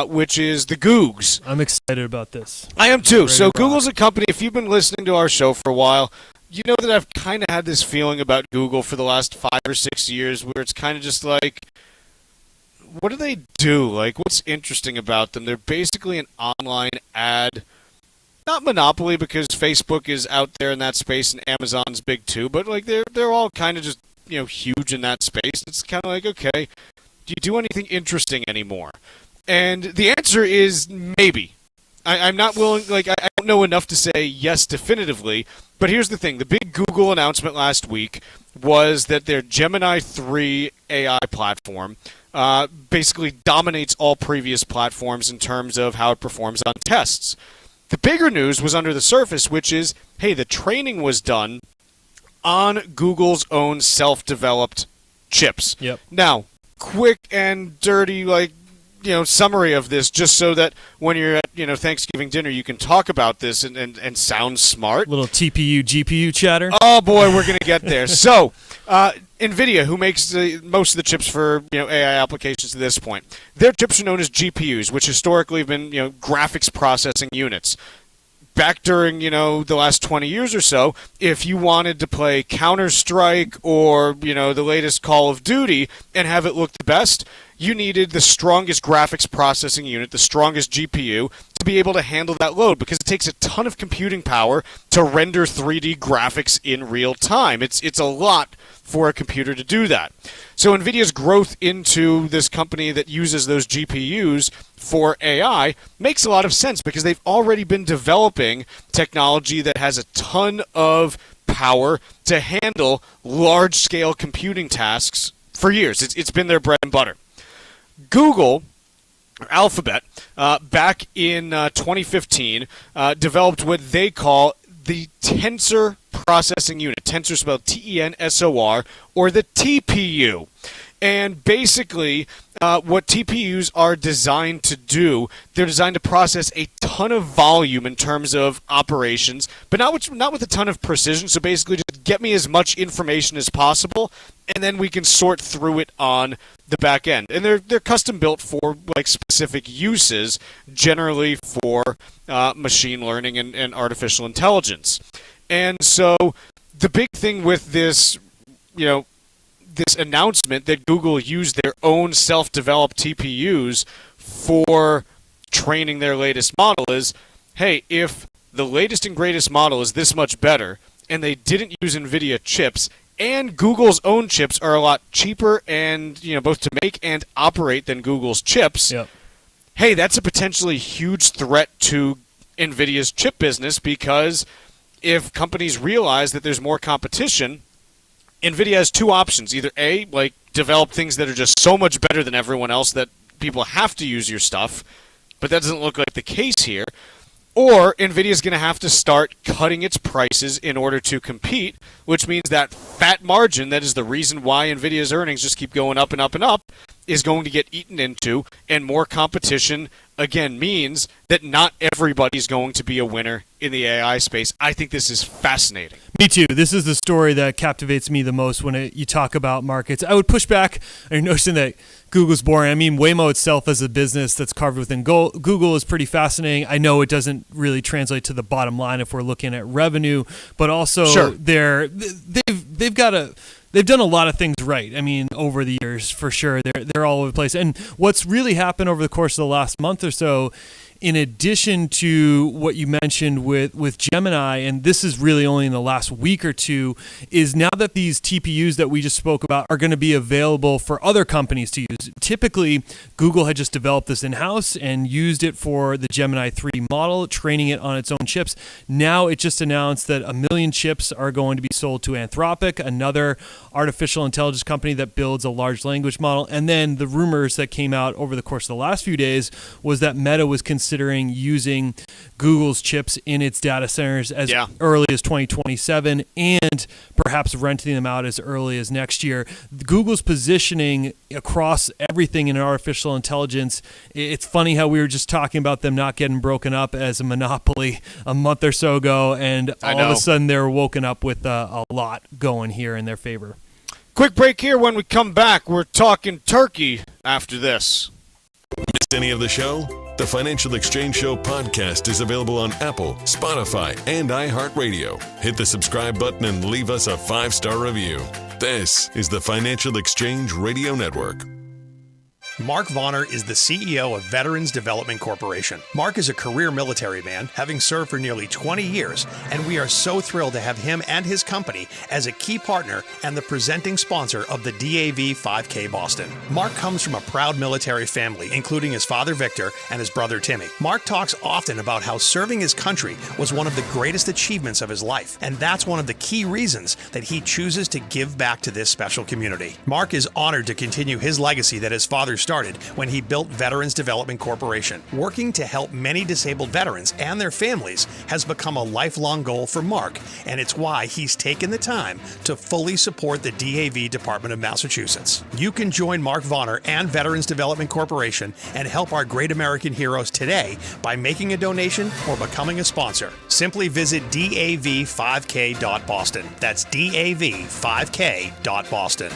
which is the Googs. I'm excited about this. I am too. So Google's a company, if you've been listening to our show for a while, you know that I've kind of had this feeling about Google for the last 5 or 6 years where it's kind of just what do they do? What's interesting about them? They're basically an online ad, not monopoly because Facebook is out there in that space and Amazon's big too, but they're all kind of just, huge in that space. It's kind of okay, do you do anything interesting anymore? And the answer is maybe. I'm not willing, I don't know enough to say yes definitively, but here's the thing. The big Google announcement last week was that their Gemini 3 AI platform basically dominates all previous platforms in terms of how it performs on tests. The bigger news was under the surface, which is, hey, the training was done on Google's own self-developed chips. Yep. Now, quick and dirty, summary of this, just so that when you're at, Thanksgiving dinner, you can talk about this and sound smart. Little TPU, GPU chatter. Oh, boy, we're going to get there. So, NVIDIA, who makes most of the chips for AI applications to this point, their chips are known as GPUs, which historically have been graphics processing units. back during, the last 20 years or so, if you wanted to play Counter-Strike or, the latest Call of Duty and have it look the best, you needed the strongest graphics processing unit, the strongest GPU, to be able to handle that load, because it takes a ton of computing power to render 3D graphics in real time. It's a lot for a computer to do that. So NVIDIA's growth into this company that uses those GPUs for AI makes a lot of sense, because they've already been developing technology that has a ton of power to handle large-scale computing tasks for years. It's been their bread and butter. Google, or Alphabet, back in 2015, developed what they call the Tensor Processing Unit. Tensor spelled T-E-N-S-O-R, or the TPU. And basically, what TPUs are designed to do, they're designed to process a ton of volume in terms of operations, but not with a ton of precision. So basically, just get me as much information as possible, and then we can sort through it on the back end. And they're custom built for specific uses, generally for machine learning and artificial intelligence. And so the big thing with this, this announcement that Google used their own self-developed TPUs for training their latest model is, hey, if the latest and greatest model is this much better, and they didn't use NVIDIA chips, and Google's own chips are a lot cheaper and, both to make and operate than Google's chips, hey, that's a potentially huge threat to NVIDIA's chip business, because if companies realize that there's more competition, NVIDIA has two options. Either A, develop things that are just so much better than everyone else that people have to use your stuff, but that doesn't look like the case here. Or NVIDIA is going to have to start cutting its prices in order to compete, which means that fat margin, that is the reason why NVIDIA's earnings just keep going up and up and up, is going to get eaten into, and more competition, again, means that not everybody's going to be a winner in the AI space. I think this is fascinating. Me too. This is the story that captivates me the most when you talk about markets. I would push back on your notion that Google's boring. I mean, Waymo itself as a business that's carved within Google is pretty fascinating. I know it doesn't really translate to the bottom line if we're looking at revenue, but also they've done a lot of things right. I mean, over the years, for sure, they're all over the place. And what's really happened over the course of the last month or so, in addition to what you mentioned with Gemini, and this is really only in the last week or two, is now that these TPUs that we just spoke about are going to be available for other companies to use. Typically, Google had just developed this in-house and used it for the Gemini 3 model, training it on its own chips. Now it just announced that 1 million chips are going to be sold to Anthropic, another artificial intelligence company that builds a large language model. And then the rumors that came out over the course of the last few days was that Meta was considering using Google's chips in its data centers as early as 2027, and perhaps renting them out as early as next year. Google's positioning across everything in artificial intelligence, it's funny how we were just talking about them not getting broken up as a monopoly a month or so ago, and all of a sudden they're woken up with a lot going here in their favor. Quick break here. When we come back, we're talking Turkey after this. Missed any of the show? The Financial Exchange Show podcast is available on Apple, Spotify, and iHeartRadio. Hit the subscribe button and leave us a 5-star review. This is the Financial Exchange Radio Network. Mark Vonner is the CEO of Veterans Development Corporation. Mark is a career military man, having served for nearly 20 years, and we are so thrilled to have him and his company as a key partner and the presenting sponsor of the DAV 5K Boston. Mark comes from a proud military family, including his father Victor and his brother Timmy. Mark talks often about how serving his country was one of the greatest achievements of his life, and that's one of the key reasons that he chooses to give back to this special community. Mark is honored to continue his legacy that his father started when he built Veterans Development Corporation. Working to help many disabled veterans and their families has become a lifelong goal for Mark, and it's why he's taken the time to fully support the DAV Department of Massachusetts. You can join Mark Vonner and Veterans Development Corporation and help our great American heroes today by making a donation or becoming a sponsor. Simply visit dav5k.boston. That's dav5k.boston.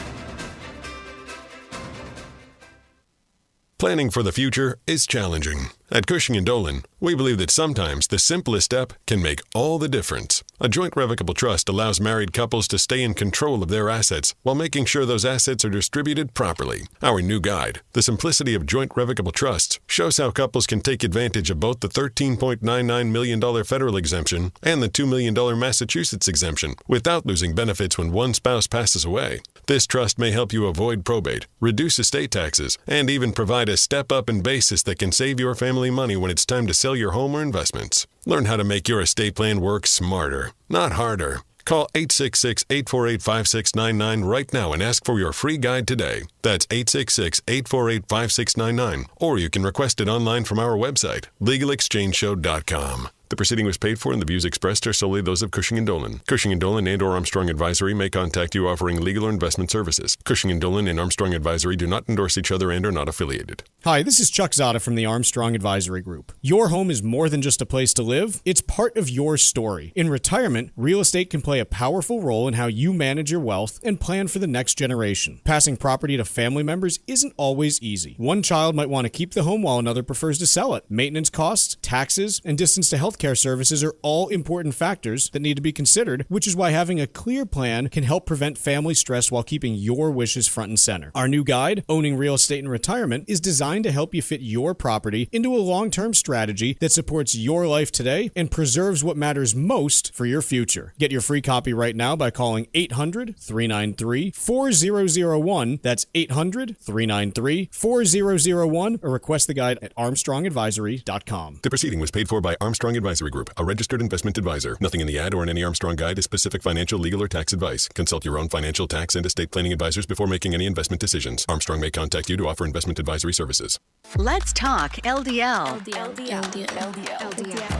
Planning for the future is challenging. At Cushing & Dolan, we believe that sometimes the simplest step can make all the difference. A joint revocable trust allows married couples to stay in control of their assets while making sure those assets are distributed properly. Our new guide, The Simplicity of Joint Revocable Trusts, shows how couples can take advantage of both the $13.99 million federal exemption and the $2 million Massachusetts exemption without losing benefits when one spouse passes away. This trust may help you avoid probate, reduce estate taxes, and even provide a step up in basis that can save your family money when it's time to sell your home or investments. Learn how to make your estate plan work smarter, not harder. Call 866-848-5699 right now and ask for your free guide today. That's 866-848-5699. Or you can request it online from our website, legalexchangeshow.com. The proceeding was paid for and the views expressed are solely those of Cushing & Dolan. Cushing & Dolan and or Armstrong Advisory may contact you offering legal or investment services. Cushing & Dolan and Armstrong Advisory do not endorse each other and are not affiliated. Hi, this is Chuck Zodda from the Armstrong Advisory Group. Your home is more than just a place to live. It's part of your story. In retirement, real estate can play a powerful role in how you manage your wealth and plan for the next generation. Passing property to family members isn't always easy. One child might want to keep the home while another prefers to sell it. Maintenance costs, taxes, and distance to healthcare services are all important factors that need to be considered, which is why having a clear plan can help prevent family stress while keeping your wishes front and center. Our new guide, Owning Real Estate in Retirement, is designed to help you fit your property into a long-term strategy that supports your life today and preserves what matters most for your future. Get your free copy right now by calling 800-393-4001. That's 800-393-4001 or request the guide at armstrongadvisory.com. The proceeding was paid for by Armstrong Advisory Group, a registered investment advisor. Nothing in the ad or in any Armstrong guide is specific financial, legal, or tax advice. Consult your own financial, tax, and estate planning advisors before making any investment decisions. Armstrong may contact you to offer investment advisory services. Let's talk LDL.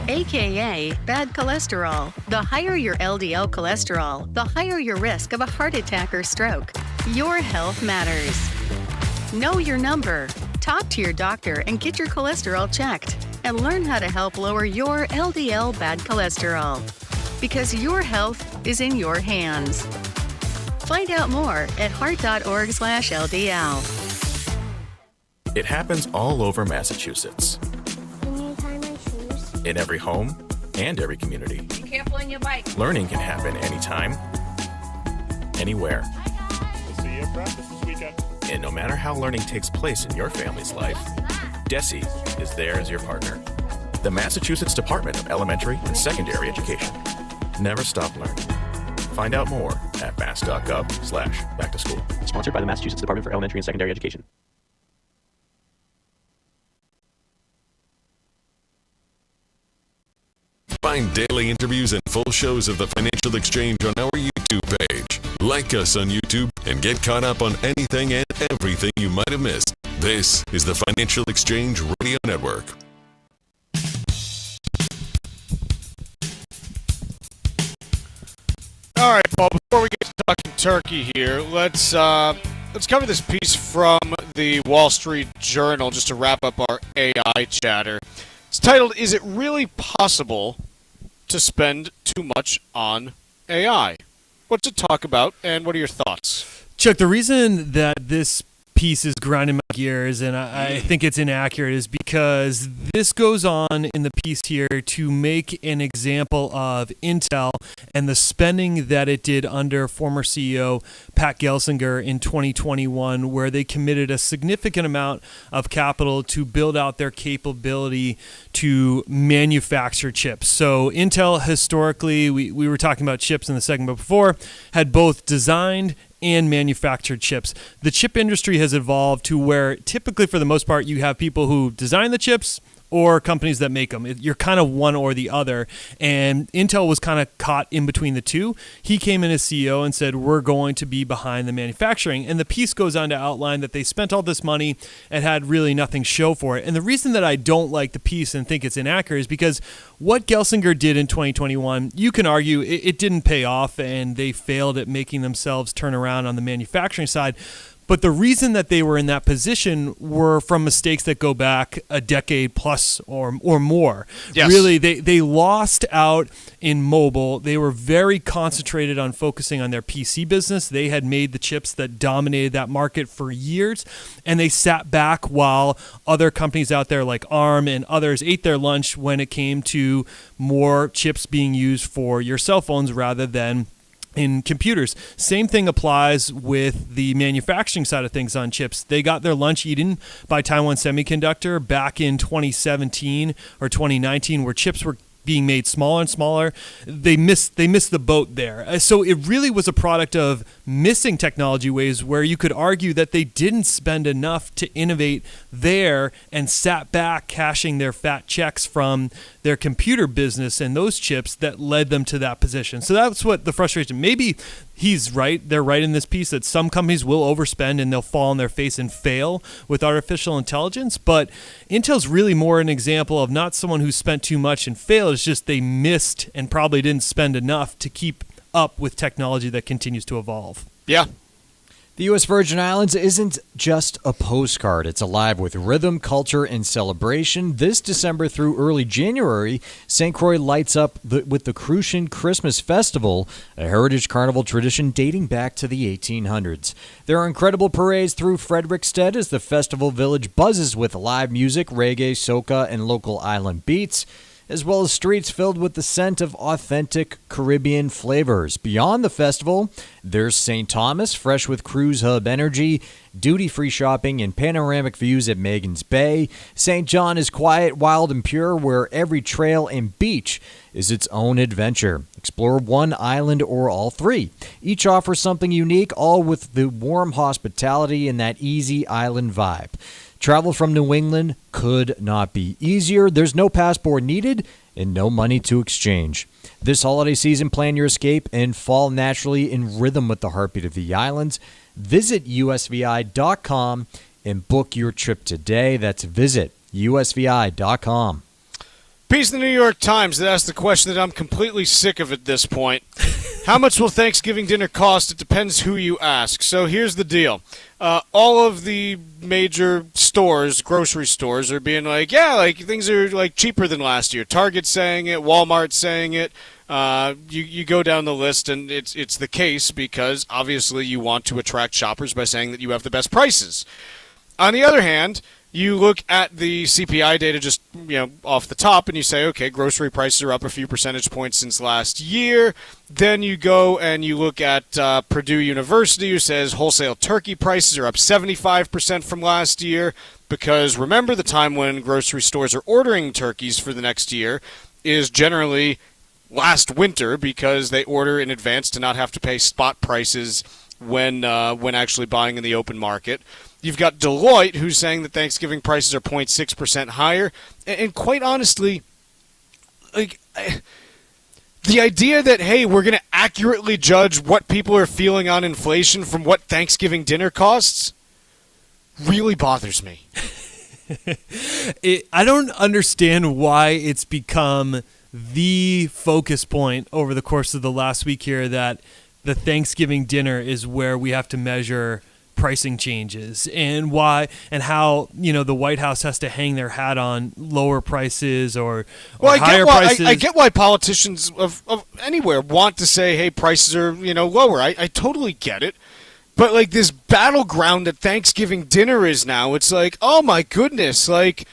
AKA bad cholesterol. The higher your LDL cholesterol, the higher your risk of a heart attack or stroke. Your health matters. Know your number. Talk to your doctor and get your cholesterol checked. And learn how to help lower your LDL bad cholesterol. Because your health is in your hands. Find out more at heart.org/LDL. It happens all over Massachusetts. Can you tie my shoes? In every home and every community. Be careful on your bike. Learning can happen anytime, anywhere. We'll see you at practice this weekend. And no matter how learning takes place in your family's life, DESE is there as your partner. The Massachusetts Department of Elementary and Secondary Education. Never stop learning. Find out more at mass.gov/back-to-school. Sponsored by the Massachusetts Department for Elementary and Secondary Education. Find daily interviews and full shows of the Financial Exchange on our YouTube page. Like us on YouTube and get caught up on anything and everything you might have missed. This is the Financial Exchange Radio Network. All right, Paul, before we get to talking turkey here, let's cover this piece from the Wall Street Journal just to wrap up our AI chatter. It's titled, "Is it really possible to spend too much on AI?" What's it talk about, and what are your thoughts? Chuck, the reason that this piece is grinding my gears and I think it's inaccurate is because this goes on in the piece here to make an example of Intel and the spending that it did under former CEO Pat Gelsinger in 2021, where they committed a significant amount of capital to build out their capability to manufacture chips. So Intel historically, we were talking about chips in the segment before, had both designed and manufactured chips. The chip industry has evolved to where typically for the most part you have people who design the chips or companies that make them. You're kind of one or the other. And Intel was kind of caught in between the two. He came in as CEO and said, we're going to be behind the manufacturing. And the piece goes on to outline that they spent all this money and had really nothing show for it. And the reason that I don't like the piece and think it's inaccurate is because what Gelsinger did in 2021, you can argue it didn't pay off and they failed at making themselves turn around on the manufacturing side. But the reason that they were in that position were from mistakes that go back a decade plus or more. Yes. Really, they lost out in mobile. They were very concentrated on focusing on their PC business. They had made the chips that dominated that market for years, and they sat back while other companies out there like ARM and others ate their lunch when it came to more chips being used for your cell phones rather than in computers. Same thing applies with the manufacturing side of things on chips. They got their lunch eaten by Taiwan Semiconductor back in 2017 or 2019, where chips were being made smaller and smaller. They missed the boat there. So it really was a product of missing technology waves where you could argue that they didn't spend enough to innovate there and sat back cashing their fat checks from their computer business and those chips that led them to that position. So that's what the frustration. Maybe he's right. They're right in this piece that some companies will overspend and they'll fall on their face and fail with artificial intelligence. But Intel's really more an example of not someone who spent too much and failed. It's just they missed and probably didn't spend enough to keep up with technology that continues to evolve. Yeah. The U.S. Virgin Islands isn't just a postcard. It's alive with rhythm, culture, and celebration. This December through early January, St. Croix lights up with the Crucian Christmas Festival, a heritage carnival tradition dating back to the 1800s. There are incredible parades through Frederiksted as the festival village buzzes with live music, reggae, soca, and local island beats, as well as streets filled with the scent of authentic Caribbean flavors. Beyond the festival, there's St. Thomas, fresh with cruise hub energy, duty-free shopping, and panoramic views at Magens Bay. St. John is quiet, wild, and pure, where every trail and beach is its own adventure. Explore one island or all three. Each offers something unique, all with the warm hospitality and that easy island vibe. Travel from New England could not be easier. There's no passport needed and no money to exchange. This holiday season, plan your escape and fall naturally in rhythm with the heartbeat of the islands. Visit usvi.com and book your trip today. That's visit usvi.com. Piece of the New York Times that asked the question that I'm completely sick of at this point. How much will Thanksgiving dinner cost? It depends who you ask. So here's the deal. All of the major stores, grocery stores, are being like, yeah, like things are like cheaper than last year. Target's saying it, Walmart's saying it. You go down the list, and it's the case because obviously you want to attract shoppers by saying that you have the best prices. On the other hand, you look at the CPI data just off the top, and you say, okay, grocery prices are up a few percentage points since last year. Then you go and you look at Purdue University, who says wholesale turkey prices are up 75% from last year, because remember, the time when grocery stores are ordering turkeys for the next year is generally last winter, because they order in advance to not have to pay spot prices when actually buying in the open market. You've got Deloitte, who's saying that Thanksgiving prices are 0.6% higher. And quite honestly, like, the idea that, hey, we're going to accurately judge what people are feeling on inflation from what Thanksgiving dinner costs really bothers me. I don't understand why it's become the focus point over the course of the last week here that the Thanksgiving dinner is where we have to measure pricing changes, and why and how the White House has to hang their hat on lower prices or higher prices. I get why politicians of anywhere want to say, hey, prices are lower. I totally get it. But like this battleground that Thanksgiving dinner is now, it's like, oh my goodness, like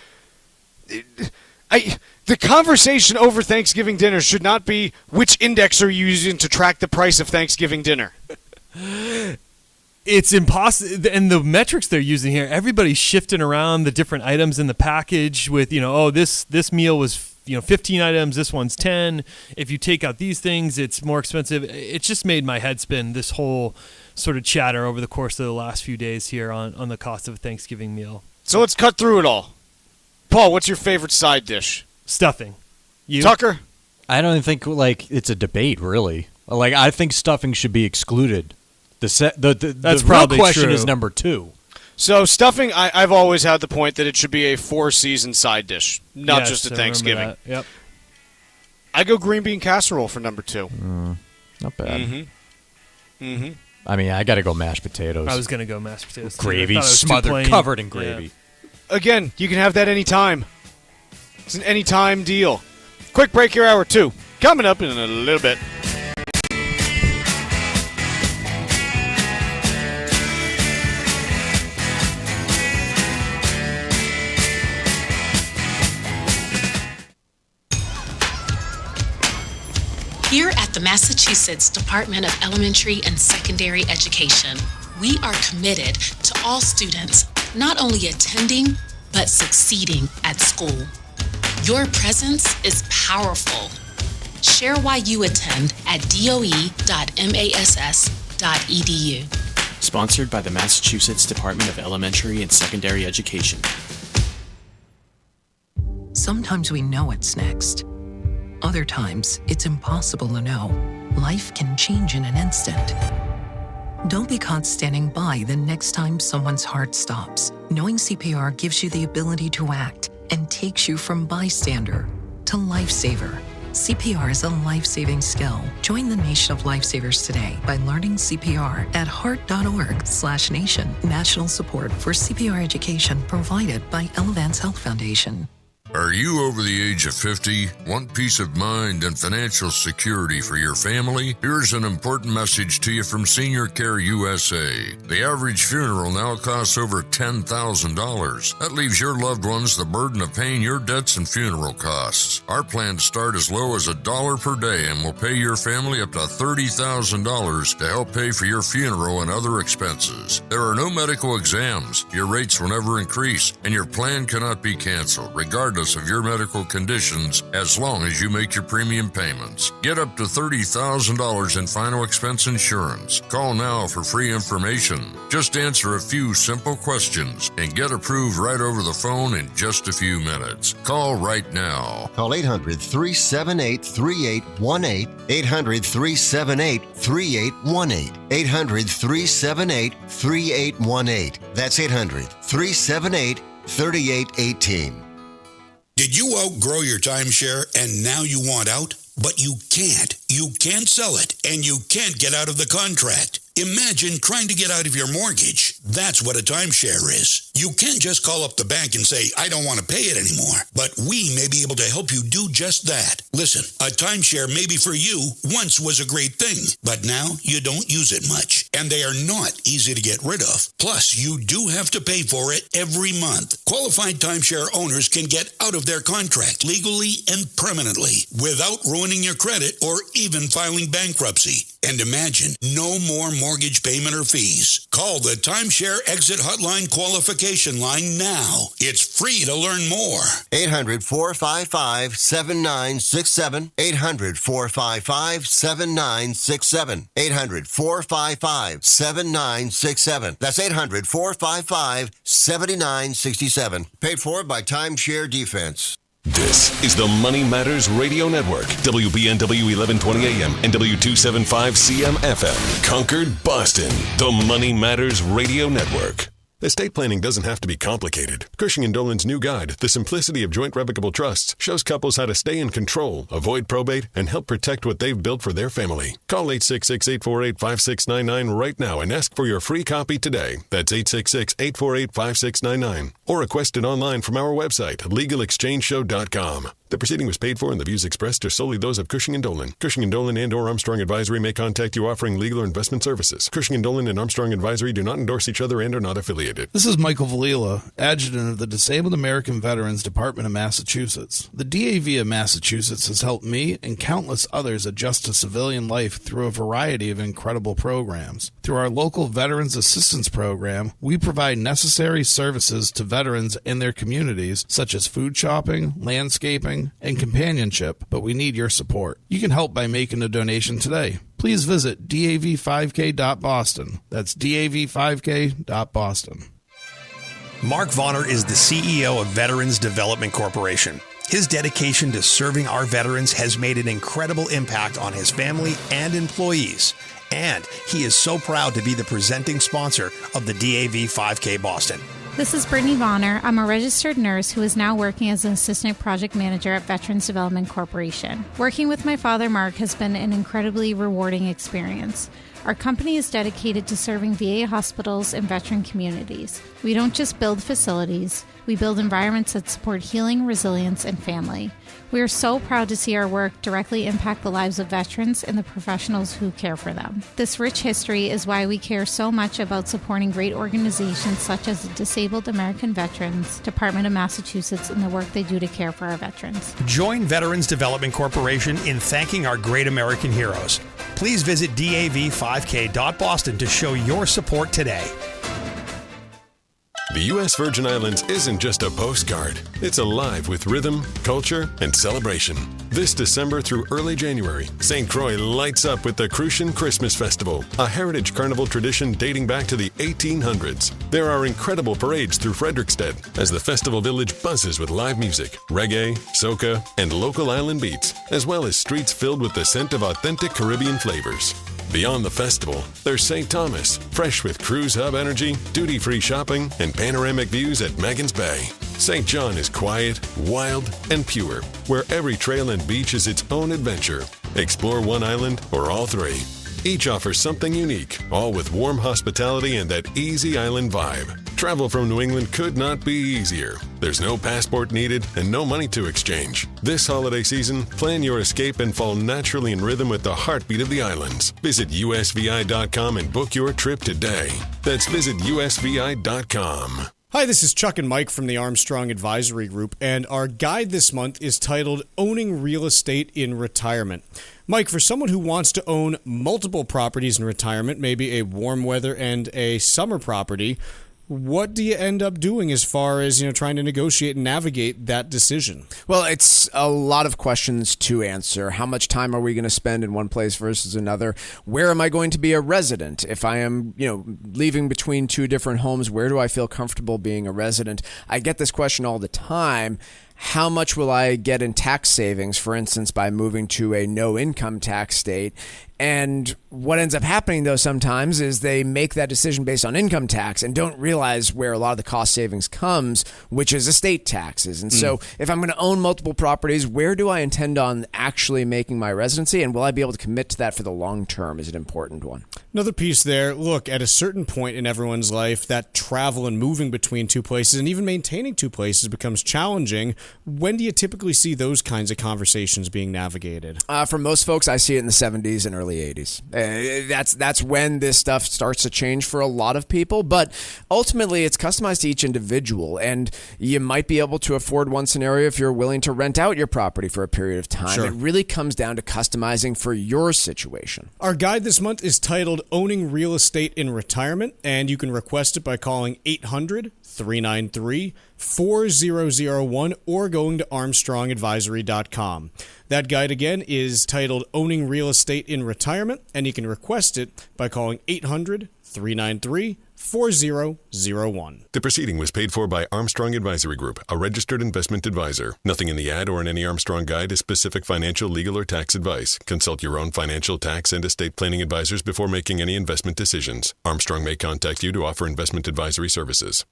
the conversation over Thanksgiving dinner should not be which index are you using to track the price of Thanksgiving dinner. It's impossible, and the metrics they're using here, everybody's shifting around the different items in the package with, this meal was 15 items, this one's 10. If you take out these things, it's more expensive. It just made my head spin, this whole sort of chatter over the course of the last few days here on the cost of a Thanksgiving meal. So let's cut through it all. Paul, what's your favorite side dish? Stuffing. You? Tucker? I don't think it's a debate, really. Like, I think stuffing should be excluded. The real question is number 2. So stuffing, I've always had the point that it should be a 4-season side dish, not just a Thanksgiving. Yep. I go green bean casserole for number 2. Not bad. Mm-hmm. I mean, I got to go mashed potatoes. I was going to go mashed potatoes. Gravy smothered, covered in gravy. Yeah. Again, you can have that anytime. It's an anytime deal. Quick break here, hour 2. Coming up in a little bit. Here at the Massachusetts Department of Elementary and Secondary Education, we are committed to all students not only attending, but succeeding at school. Your presence is powerful. Share why you attend at doe.mass.edu. Sponsored by the Massachusetts Department of Elementary and Secondary Education. Sometimes we know what's next. Other times, it's impossible to know. Life can change in an instant. Don't be caught standing by the next time someone's heart stops. Knowing CPR gives you the ability to act and takes you from bystander to lifesaver. CPR is a life-saving skill. Join the nation of lifesavers today by learning CPR at heart.org/nation. National support for CPR education provided by Elevance Health Foundation. Are you over the age of 50? Want peace of mind and financial security for your family? Here's an important message to you from Senior Care USA. The average funeral now costs over $10,000. That leaves your loved ones the burden of paying your debts and funeral costs. Our plans start as low as $1 per day and will pay your family up to $30,000 to help pay for your funeral and other expenses. There are no medical exams. Your rates will never increase, and your plan cannot be canceled, regardless of your medical conditions, as long as you make your premium payments. Get up to $30,000 in final expense insurance. Call now for free information. Just answer a few simple questions and get approved right over the phone in just a few minutes. Call right now. Call 800-378-3818. 800-378-3818. 800-378-3818. That's 800-378-3818. Did you outgrow your timeshare and now you want out? But you can't. You can't sell it, and you can't get out of the contract. Imagine trying to get out of your mortgage. That's what a timeshare is. You can't just call up the bank and say, I don't want to pay it anymore. But we may be able to help you do just that. Listen, a timeshare maybe for you once was a great thing, but now you don't use it much. And they are not easy to get rid of. Plus, you do have to pay for it every month. Qualified timeshare owners can get out of their contract legally and permanently without ruining your credit or even filing bankruptcy. And imagine, no more mortgage payment or fees. Call the Timeshare Exit Hotline qualification line now. It's free to learn more. 800-455-7967. 800-455-7967. 800-455-7967. That's 800-455-7967. Paid for by Timeshare Defense. This is the Money Matters Radio Network, WBNW 1120 AM and W275 CM FM, Concord, Boston. The Money Matters Radio Network. Estate planning doesn't have to be complicated. Cushing & Dolan's new guide, The Simplicity of Joint Revocable Trusts, shows couples how to stay in control, avoid probate, and help protect what they've built for their family. Call 866-848-5699 right now and ask for your free copy today. That's 866-848-5699. Or request it online from our website, legalexchangeshow.com. The proceeding was paid for and the views expressed are solely those of Cushing & Dolan. Cushing & Dolan and or Armstrong Advisory may contact you offering legal or investment services. Cushing & Dolan and Armstrong Advisory do not endorse each other and are not affiliated. This is Michael Valila, Adjutant of the Disabled American Veterans Department of Massachusetts. The DAV of Massachusetts has helped me and countless others adjust to civilian life through a variety of incredible programs. Through our local Veterans Assistance Program, we provide necessary services to veterans and their communities, such as food shopping, landscaping, and companionship, but we need your support. You can help by making a donation today. Please visit dav5k.boston. That's dav5k.boston. Mark Vonner is the CEO of Veterans Development Corporation. His dedication to serving our veterans has made an incredible impact on his family and employees. And he is so proud to be the presenting sponsor of the DAV 5K Boston. This is Brittany Vonner. I'm a registered nurse who is now working as an assistant project manager at Veterans Development Corporation. Working with my father, Mark, has been an incredibly rewarding experience. Our company is dedicated to serving VA hospitals and veteran communities. We don't just build facilities, we build environments that support healing, resilience, and family. We are so proud to see our work directly impact the lives of veterans and the professionals who care for them. This rich history is why we care so much about supporting great organizations such as the Disabled American Veterans Department of Massachusetts in the work they do to care for our veterans. Join Veterans Development Corporation in thanking our great American heroes. Please visit dav5k.boston to show your support today. The U.S. Virgin Islands isn't just a postcard. It's alive with rhythm, culture, and celebration. This December through early January, St. Croix lights up with the Crucian Christmas Festival, a heritage carnival tradition dating back to the 1800s. There are incredible parades through Frederiksted as the festival village buzzes with live music, reggae, soca, and local island beats, as well as streets filled with the scent of authentic Caribbean flavors. Beyond the festival, there's St. Thomas, fresh with cruise hub energy, duty-free shopping, and panoramic views at Maggins Bay. St. John is quiet, wild, and pure, where every trail and beach is its own adventure. Explore one island or all three. Each offers something unique, all with warm hospitality and that easy island vibe. Travel from New England could not be easier. There's no passport needed and no money to exchange. This holiday season, plan your escape and fall naturally in rhythm with the heartbeat of the islands. Visit usvi.com and book your trip today. That's visit usvi.com. Hi, this is Chuck and Mike from the Armstrong Advisory Group, and our guide this month is titled Owning Real Estate in Retirement. Mike, for someone who wants to own multiple properties in retirement, maybe a warm weather and a summer property, what do you end up doing as far as, trying to negotiate and navigate that decision? Well, it's a lot of questions to answer. How much time are we going to spend in one place versus another? Where am I going to be a resident? If I am, leaving between two different homes, where do I feel comfortable being a resident? I get this question all the time. How much will I get in tax savings, for instance, by moving to a no income tax state? And what ends up happening, though, sometimes is they make that decision based on income tax and don't realize where a lot of the cost savings comes, which is estate taxes. And so if I'm going to own multiple properties, where do I intend on actually making my residency? And will I be able to commit to that for the long term is an important one. Another piece there, look, at a certain point in everyone's life, that travel and moving between two places and even maintaining two places becomes challenging. When do you typically see those kinds of conversations being navigated? For most folks, I see it in the 70s and early 80s. That's when this stuff starts to change for a lot of people, but ultimately it's customized to each individual, and you might be able to afford one scenario if you're willing to rent out your property for a period of time. Sure. It really comes down to customizing for your situation. Our guide this month is titled Owning Real Estate in Retirement, and you can request it by calling 800-393-4001 or going to armstrongadvisory.com. That guide again is titled Owning Real Estate in Retirement, and you can request it by calling 800-393-4001. The proceeding was paid for by Armstrong Advisory Group, a registered investment advisor. Nothing in the ad or in any Armstrong guide is specific financial, legal, or tax advice. Consult your own financial, tax, and estate planning advisors before making any investment decisions. Armstrong may contact you to offer investment advisory services.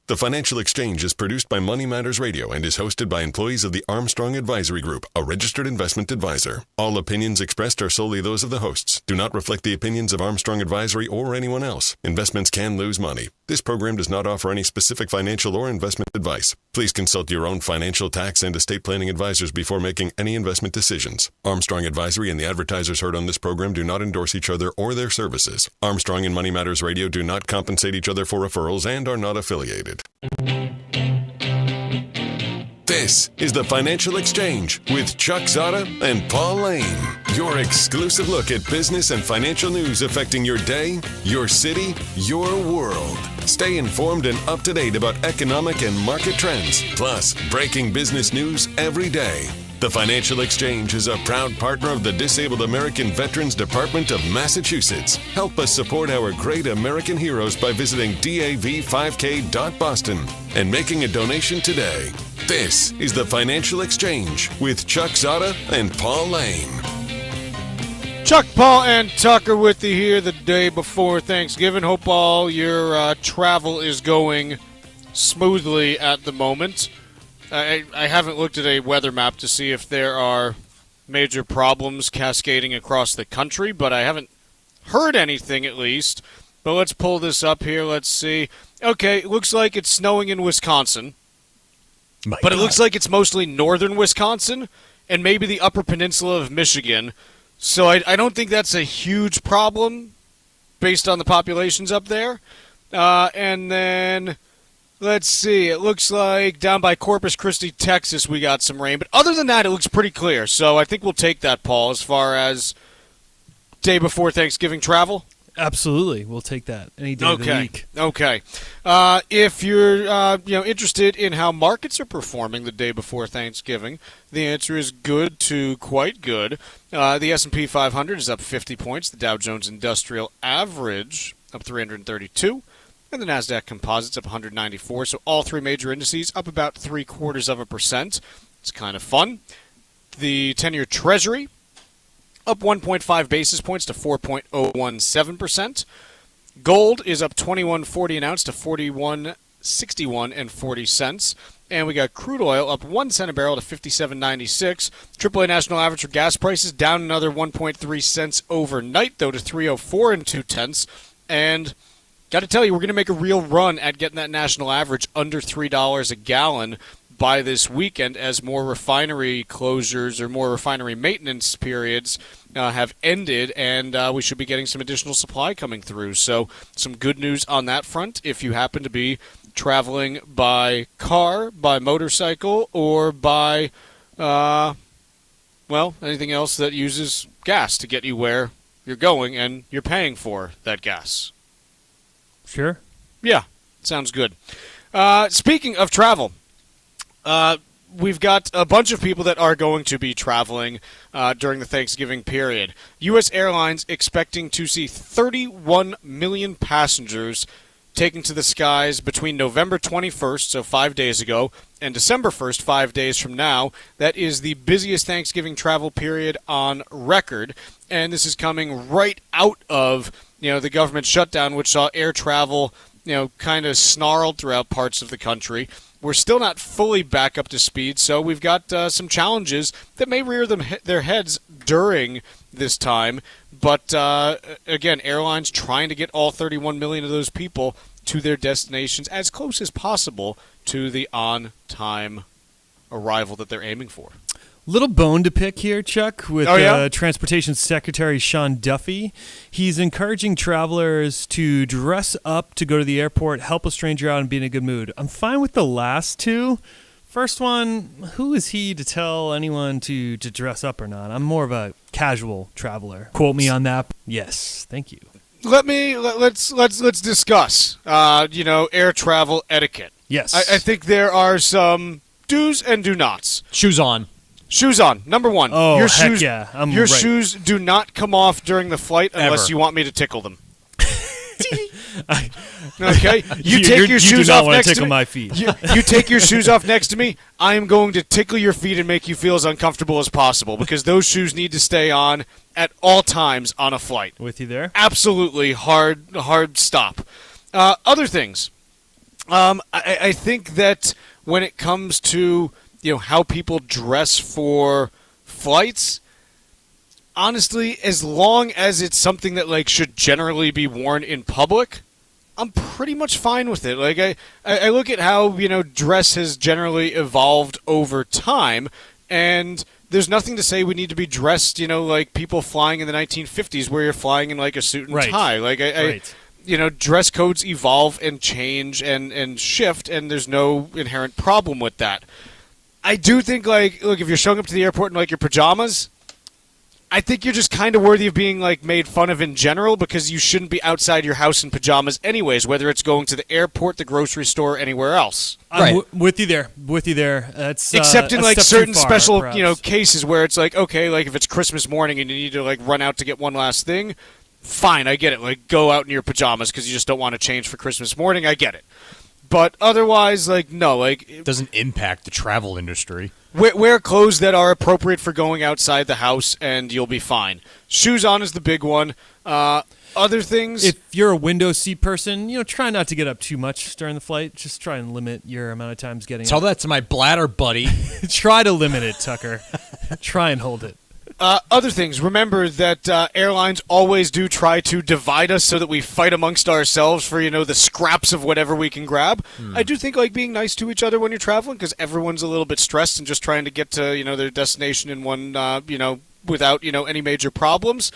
The Financial Exchange is produced by Money Matters Radio and is hosted by employees of the Armstrong Advisory Group, a registered investment advisor. All opinions expressed are solely those of the hosts, do not reflect the opinions of Armstrong Advisory or anyone else. Investments can lose money. This program does not offer any specific financial or investment advice. Please consult your own financial, tax, and estate planning advisors before making any investment decisions. Armstrong Advisory and the advertisers heard on this program do not endorse each other or their services. Armstrong and Money Matters Radio do not compensate each other for referrals and are not affiliated. This is the Financial Exchange with Chuck Zodda and Paul Lane. Your exclusive look at business and financial news affecting your day, your city, your world. Stay informed and up to date about economic and market trends, plus breaking business news every day. The Financial Exchange is a proud partner of the Disabled American Veterans Department of Massachusetts. Help us support our great American heroes by visiting dav5k.boston and making a donation today. This is the Financial Exchange with Chuck Zodda and Paul Lane. Chuck, Paul, and Tucker with you here the day before Thanksgiving. Hope all your travel is going smoothly at the moment. I haven't looked at a weather map to see if there are major problems cascading across the country, but I haven't heard anything at least. But let's pull this up here. Let's see. Okay, it looks like it's snowing in Wisconsin. But it looks like it's mostly northern Wisconsin and maybe the upper peninsula of Michigan. So I don't think that's a huge problem based on the populations up there. And then, let's see, it looks like down by Corpus Christi, Texas, we got some rain. But other than that, it looks pretty clear. So I think we'll take that, Paul, as far as day before Thanksgiving travel. Absolutely, we'll take that any day of the week. Okay. If you're interested in how markets are performing the day before Thanksgiving, the answer is good to quite good. The S&P 500 is up 50 points. The Dow Jones Industrial Average up 332, and the Nasdaq Composite's up 194. So all three major indices up about 0.75%. It's kind of fun. The 10-year Treasury up 1.5 basis points to 4.017%. Gold is up $21.40 an ounce to $41.61.40. And we got crude oil up 1 cent a barrel to $57.96. AAA national average for gas prices down another 1.3 cents overnight, though, to 304 2/10. And got to tell you, we're going to make a real run at getting that national average under $3 a gallon by this weekend, as more refinery closures or more refinery maintenance periods have ended, and we should be getting some additional supply coming through. So some good news on that front if you happen to be traveling by car, by motorcycle, or by, anything else that uses gas to get you where you're going and you're paying for that gas. Sure. Yeah, sounds good. Speaking of travel, we've got a bunch of people that are going to be traveling during the Thanksgiving period. U.S. Airlines expecting to see 31 million passengers taken to the skies between November 21st, so 5 days ago, and December 1st, 5 days from now. That is the busiest Thanksgiving travel period on record, and this is coming right out of the government shutdown, which saw air travel kind of snarled throughout parts of the country. We're still not fully back up to speed, so we've got some challenges that may rear their heads during this time. But, again, airlines trying to get all 31 million of those people to their destinations as close as possible to the on-time arrival that they're aiming for. Little bone to pick here, Chuck, with Transportation Secretary Sean Duffy. He's encouraging travelers to dress up to go to the airport, help a stranger out, and be in a good mood. I'm fine with the last two. First one, who is he to tell anyone to dress up or not? I'm more of a casual traveler. Quote me on that. Yes, thank you. Let's discuss air travel etiquette. Yes. I think there are some do's and do nots. Shoes on. Shoes on. Number one. Oh, your heck shoes, yeah. Your shoes do not come off during the flight unless you want me to tickle them. Okay? You take your shoes off next to me. My feet. You take your shoes off next to me. I am going to tickle your feet and make you feel as uncomfortable as possible because those shoes need to stay on at all times on a flight. With you there? Absolutely hard stop. Other things. I think that when it comes to how people dress for flights, honestly, as long as it's something that should generally be worn in public, I'm pretty much fine with it. I look at how dress has generally evolved over time, and there's nothing to say we need to be dressed like people flying in the 1950s where you're flying in a suit and tie. Right. Dress codes evolve and change and shift, and there's no inherent problem with that. I do think, look, if you're showing up to the airport in, your pajamas, I think you're just kind of worthy of being, made fun of in general because you shouldn't be outside your house in pajamas anyways, whether it's going to the airport, the grocery store, or anywhere else. I'm with you there. That's except in, certain far, special, perhaps. cases where it's okay, if it's Christmas morning and you need to, run out to get one last thing, fine, I get it. Go out in your pajamas because you just don't want to change for Christmas morning. I get it. But otherwise, like, no, like... It doesn't impact the travel industry. Wear clothes that are appropriate for going outside the house, and you'll be fine. Shoes on is the big one. Other things... If you're a window seat person, try not to get up too much during the flight. Just try and limit your amount of times getting Tell up. that to my bladder buddy. Try to limit it, Tucker. Try and hold it. Other things, remember that airlines always do try to divide us so that we fight amongst ourselves for, the scraps of whatever we can grab. I do think, like, being nice to each other when you're traveling, because everyone's a little bit stressed and just trying to get to, their destination in one, without, any major problems.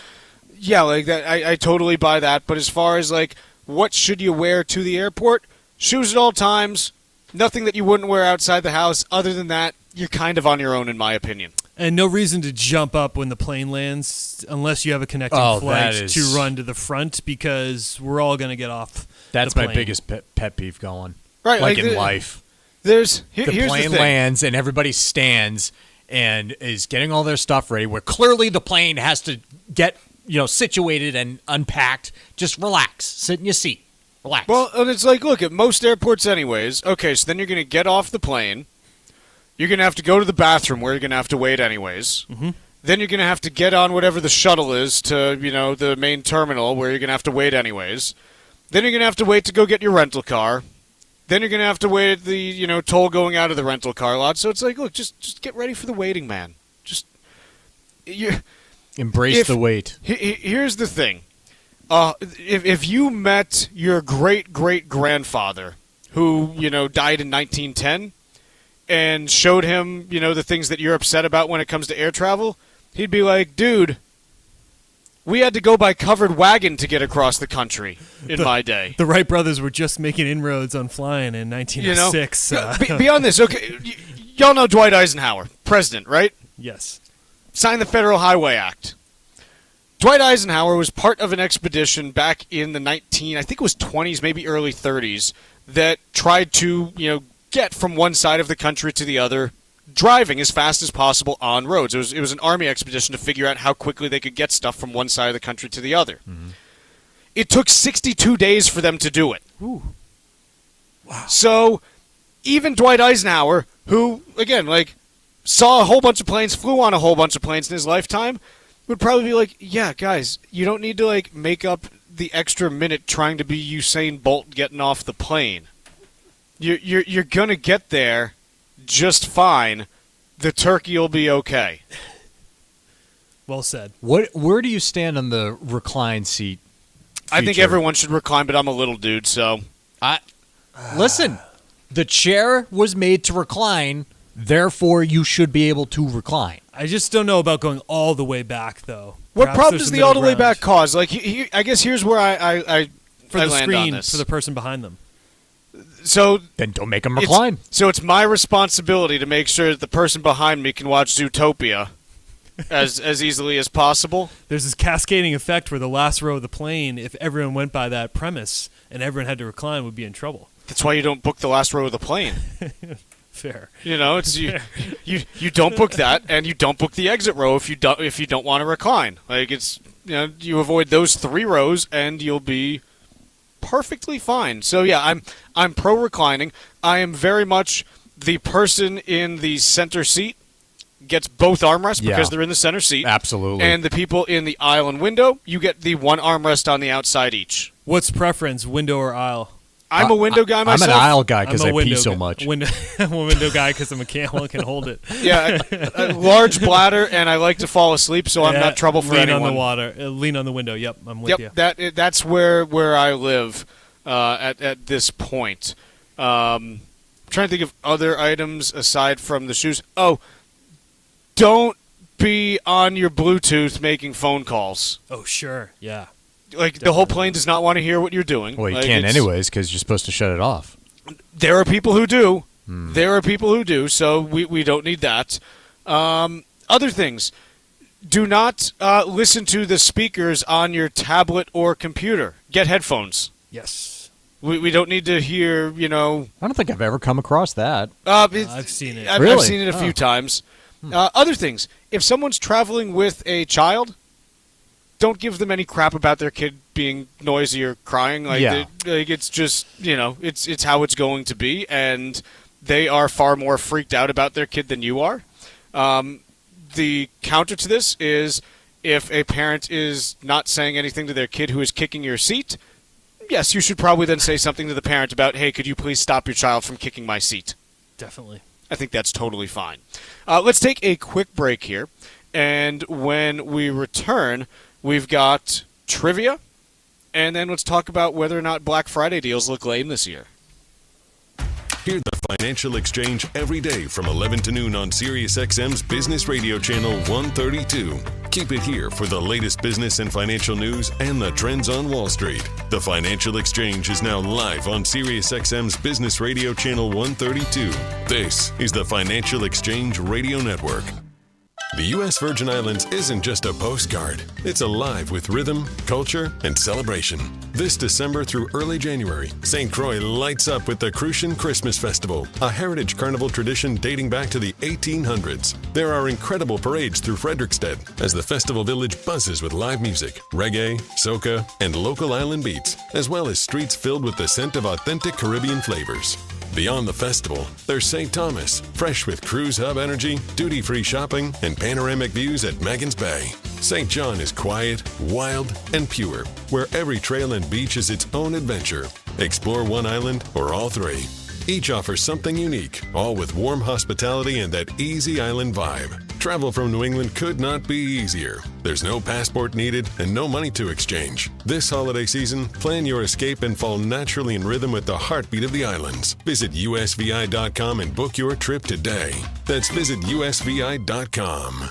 Yeah, like, that, I totally buy that. But as far as, like, what should you wear to the airport? Shoes at all times. Nothing that you wouldn't wear outside the house. Other than that, you're kind of on your own, in my opinion. And no reason to jump up when the plane lands unless you have a connecting flight to run to the front, because we're all going to get off. That's the my plane. biggest pet peeve going. Right, like in life. The plane lands and everybody stands and is getting all their stuff ready, where clearly the plane has to get situated and unpacked. Just relax. Sit in your seat. Relax. Well, and it's like, look, at most airports anyways. Okay, so then you're going to get off the plane. You're going to have to go to the bathroom where you're going to have to wait anyways. Mm-hmm. Then you're going to have to get on whatever the shuttle is to, the main terminal where you're going to have to wait anyways. Then you're going to have to wait to go get your rental car. Then you're going to have to wait at the, toll going out of the rental car lot. So it's like, look, just get ready for the waiting, man. Embrace the wait. Here's the thing. If you met your great-great-grandfather who, died in 1910 and showed him, the things that you're upset about when it comes to air travel, he'd be like, dude, we had to go by covered wagon to get across the country in my day. The Wright brothers were just making inroads on flying in 1906. Beyond this, okay, y'all know Dwight Eisenhower, president, right? Yes. Signed the Federal Highway Act. Dwight Eisenhower was part of an expedition back in the I think it was 20s, maybe early 30s, that tried to, get from one side of the country to the other, driving as fast as possible on roads. It was an army expedition to figure out how quickly they could get stuff from one side of the country to the other. Mm-hmm. It took 62 days for them to do it. Ooh. Wow. So even Dwight Eisenhower, who, again, like, saw a whole bunch of planes, flew on a whole bunch of planes in his lifetime, would probably be like, yeah, guys, you don't need to, like, make up the extra minute trying to be Usain Bolt getting off the plane. You're going to get there just fine. The turkey will be okay. Well said. Where do you stand on the recline seat feature? I think everyone should recline, but I'm a little dude, so... Listen, the chair was made to recline, therefore you should be able to recline. I just don't know about going all the way back, though. What Perhaps problem there's does a the all the way middle back ground. cause? Like, I guess here's where I For the land screen, on this. for the person behind them. So then don't make them recline. So it's my responsibility to make sure that the person behind me can watch Zootopia as easily as possible. There's this cascading effect where the last row of the plane, if everyone went by that premise and everyone had to recline, would be in trouble. That's why you don't book the last row of the plane. Fair. It's you don't book that, and you don't book the exit row if you don't want to recline. Like, it's you avoid those 3 rows and you'll be perfectly fine. So yeah, I'm pro reclining. I am very much the person in the center seat gets both armrests because they're in the center seat. Absolutely. And the people in the aisle and window, you get the one armrest on the outside each. What's preference, window or aisle? I'm a window guy myself. I'm an aisle guy because I pee so much. I'm a window guy because I'm a camel and can hold it. Yeah, a large bladder, and I like to fall asleep, so I'm not trouble for anyone. Lean on the water. Lean on the window. Yep, I'm with you. That's where I live at this point. I'm trying to think of other items aside from the shoes. Oh, don't be on your Bluetooth making phone calls. Oh, sure. Yeah. Like, definitely. The whole plane does not want to hear what you're doing. Well, you can't anyways because you're supposed to shut it off. There are people who do. There are people who do, so we don't need that. Other things. Do not listen to the speakers on your tablet or computer. Get headphones. Yes. We don't need to hear, I don't think I've ever come across that. I've seen it. I've seen it a few times. Other things. If someone's traveling with a child, don't give them any crap about their kid being noisy or crying. It's just, it's how it's going to be, and they are far more freaked out about their kid than you are. The counter to this is if a parent is not saying anything to their kid who is kicking your seat, yes, you should probably then say something to the parent about, hey, could you please stop your child from kicking my seat? Definitely. I think that's totally fine. Let's take a quick break here, and when we return, we've got trivia, and then let's talk about whether or not Black Friday deals look lame this year. Hear the Financial Exchange every day from 11 to noon on SiriusXM's Business Radio Channel 132. Keep it here for the latest business and financial news and the trends on Wall Street. The Financial Exchange is now live on SiriusXM's Business Radio Channel 132. This is the Financial Exchange Radio Network. The U.S. Virgin Islands isn't just a postcard. It's alive with rhythm, culture, and celebration. This December through early January, St. Croix lights up with the Crucian Christmas Festival, a heritage carnival tradition dating back to the 1800s. There are incredible parades through Frederiksted as the festival village buzzes with live music, reggae, soca, and local island beats, as well as streets filled with the scent of authentic Caribbean flavors. Beyond the festival, there's St. Thomas, fresh with cruise hub energy, duty-free shopping, and panoramic views at Magens Bay. St. John is quiet, wild, and pure, where every trail and beach is its own adventure. Explore one island or all three. Each offers something unique, all with warm hospitality and that easy island vibe. Travel from New England could not be easier. There's no passport needed and no money to exchange. This holiday season, plan your escape and fall naturally in rhythm with the heartbeat of the islands. Visit usvi.com and book your trip today. That's visit usvi.com.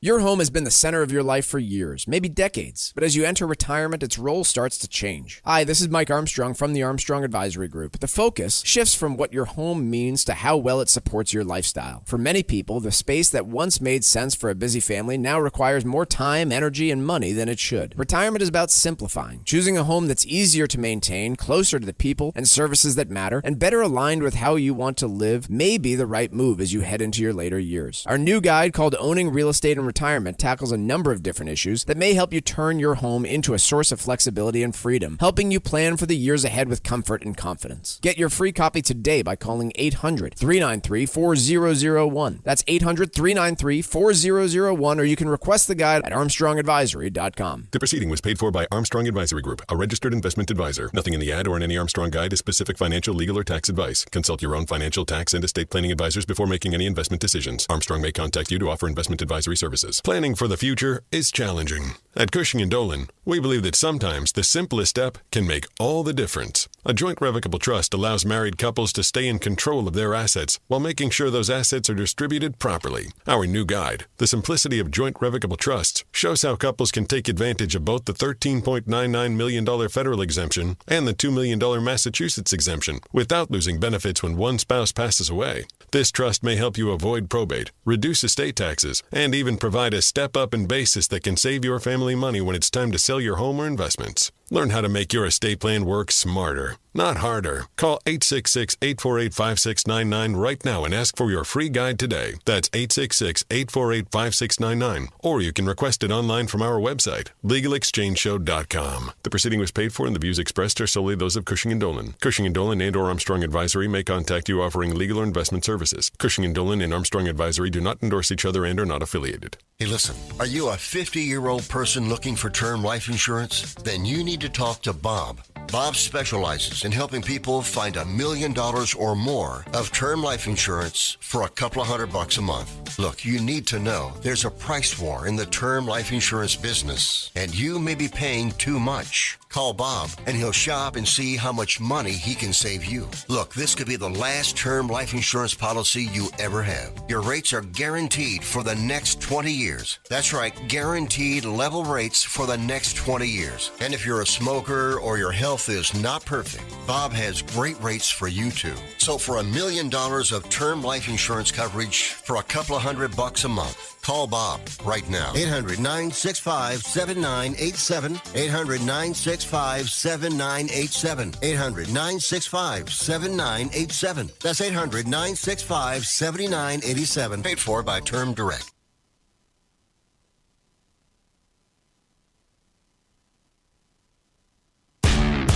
Your home has been the center of your life for years, maybe decades, but as you enter retirement, its role starts to change. Hi, this is Mike Armstrong from the Armstrong Advisory Group. The focus shifts from what your home means to how well it supports your lifestyle. For many people, the space that once made sense for a busy family now requires more time, energy, and money than it should. Retirement is about simplifying, choosing a home that's easier to maintain, closer to the people and services that matter, and better aligned with how you want to live may be the right move as you head into your later years. Our new guide called Owning Real Estate and Retirement tackles a number of different issues that may help you turn your home into a source of flexibility and freedom, helping you plan for the years ahead with comfort and confidence. Get your free copy today by calling 800-393-4001. That's 800-393-4001, or you can request the guide at armstrongadvisory.com. The proceeding was paid for by Armstrong Advisory Group, a registered investment advisor. Nothing in the ad or in any Armstrong guide is specific financial, legal, or tax advice. Consult your own financial, tax, and estate planning advisors before making any investment decisions. Armstrong may contact you to offer investment advisory services. Planning for the future is challenging. At Cushing & Dolan, we believe that sometimes the simplest step can make all the difference. A joint revocable trust allows married couples to stay in control of their assets while making sure those assets are distributed properly. Our new guide, The Simplicity of Joint Revocable Trusts, shows how couples can take advantage of both the $13.99 million federal exemption and the $2 million Massachusetts exemption without losing benefits when one spouse passes away. This trust may help you avoid probate, reduce estate taxes, and even provide a step up in basis that can save your family money when it's time to sell your home or investments. Learn how to make your estate plan work smarter, not harder. Call 866-848-5699 right now and ask for your free guide today. That's 866-848-5699. Or you can request it online from our website, legalexchangeshow.com. The proceeding was paid for and the views expressed are solely those of Cushing & Dolan. Cushing & Dolan and or Armstrong Advisory may contact you offering legal or investment services. Cushing & Dolan and Armstrong Advisory do not endorse each other and are not affiliated. Hey, listen, are you a 50-year-old person looking for term life insurance? Then you need to talk to Bob. Bob specializes in helping people find $1 million or more of term life insurance for a couple of $100 a month. Look, you need to know there's a price war in the term life insurance business, and you may be paying too much. Call Bob, and he'll shop and see how much money he can save you. Look, this could be the last term life insurance policy you ever have. Your rates are guaranteed for the next 20 years. That's right, guaranteed level rates for the next 20 years. And if you're a smoker or your health is not perfect, Bob has great rates for you too. So for $1 million of term life insurance coverage for a couple of $100 a month, call Bob right now. 800-965-7987. 800-965-7987. 800-965-7987. That's 800-965-7987. Paid for by Term Direct.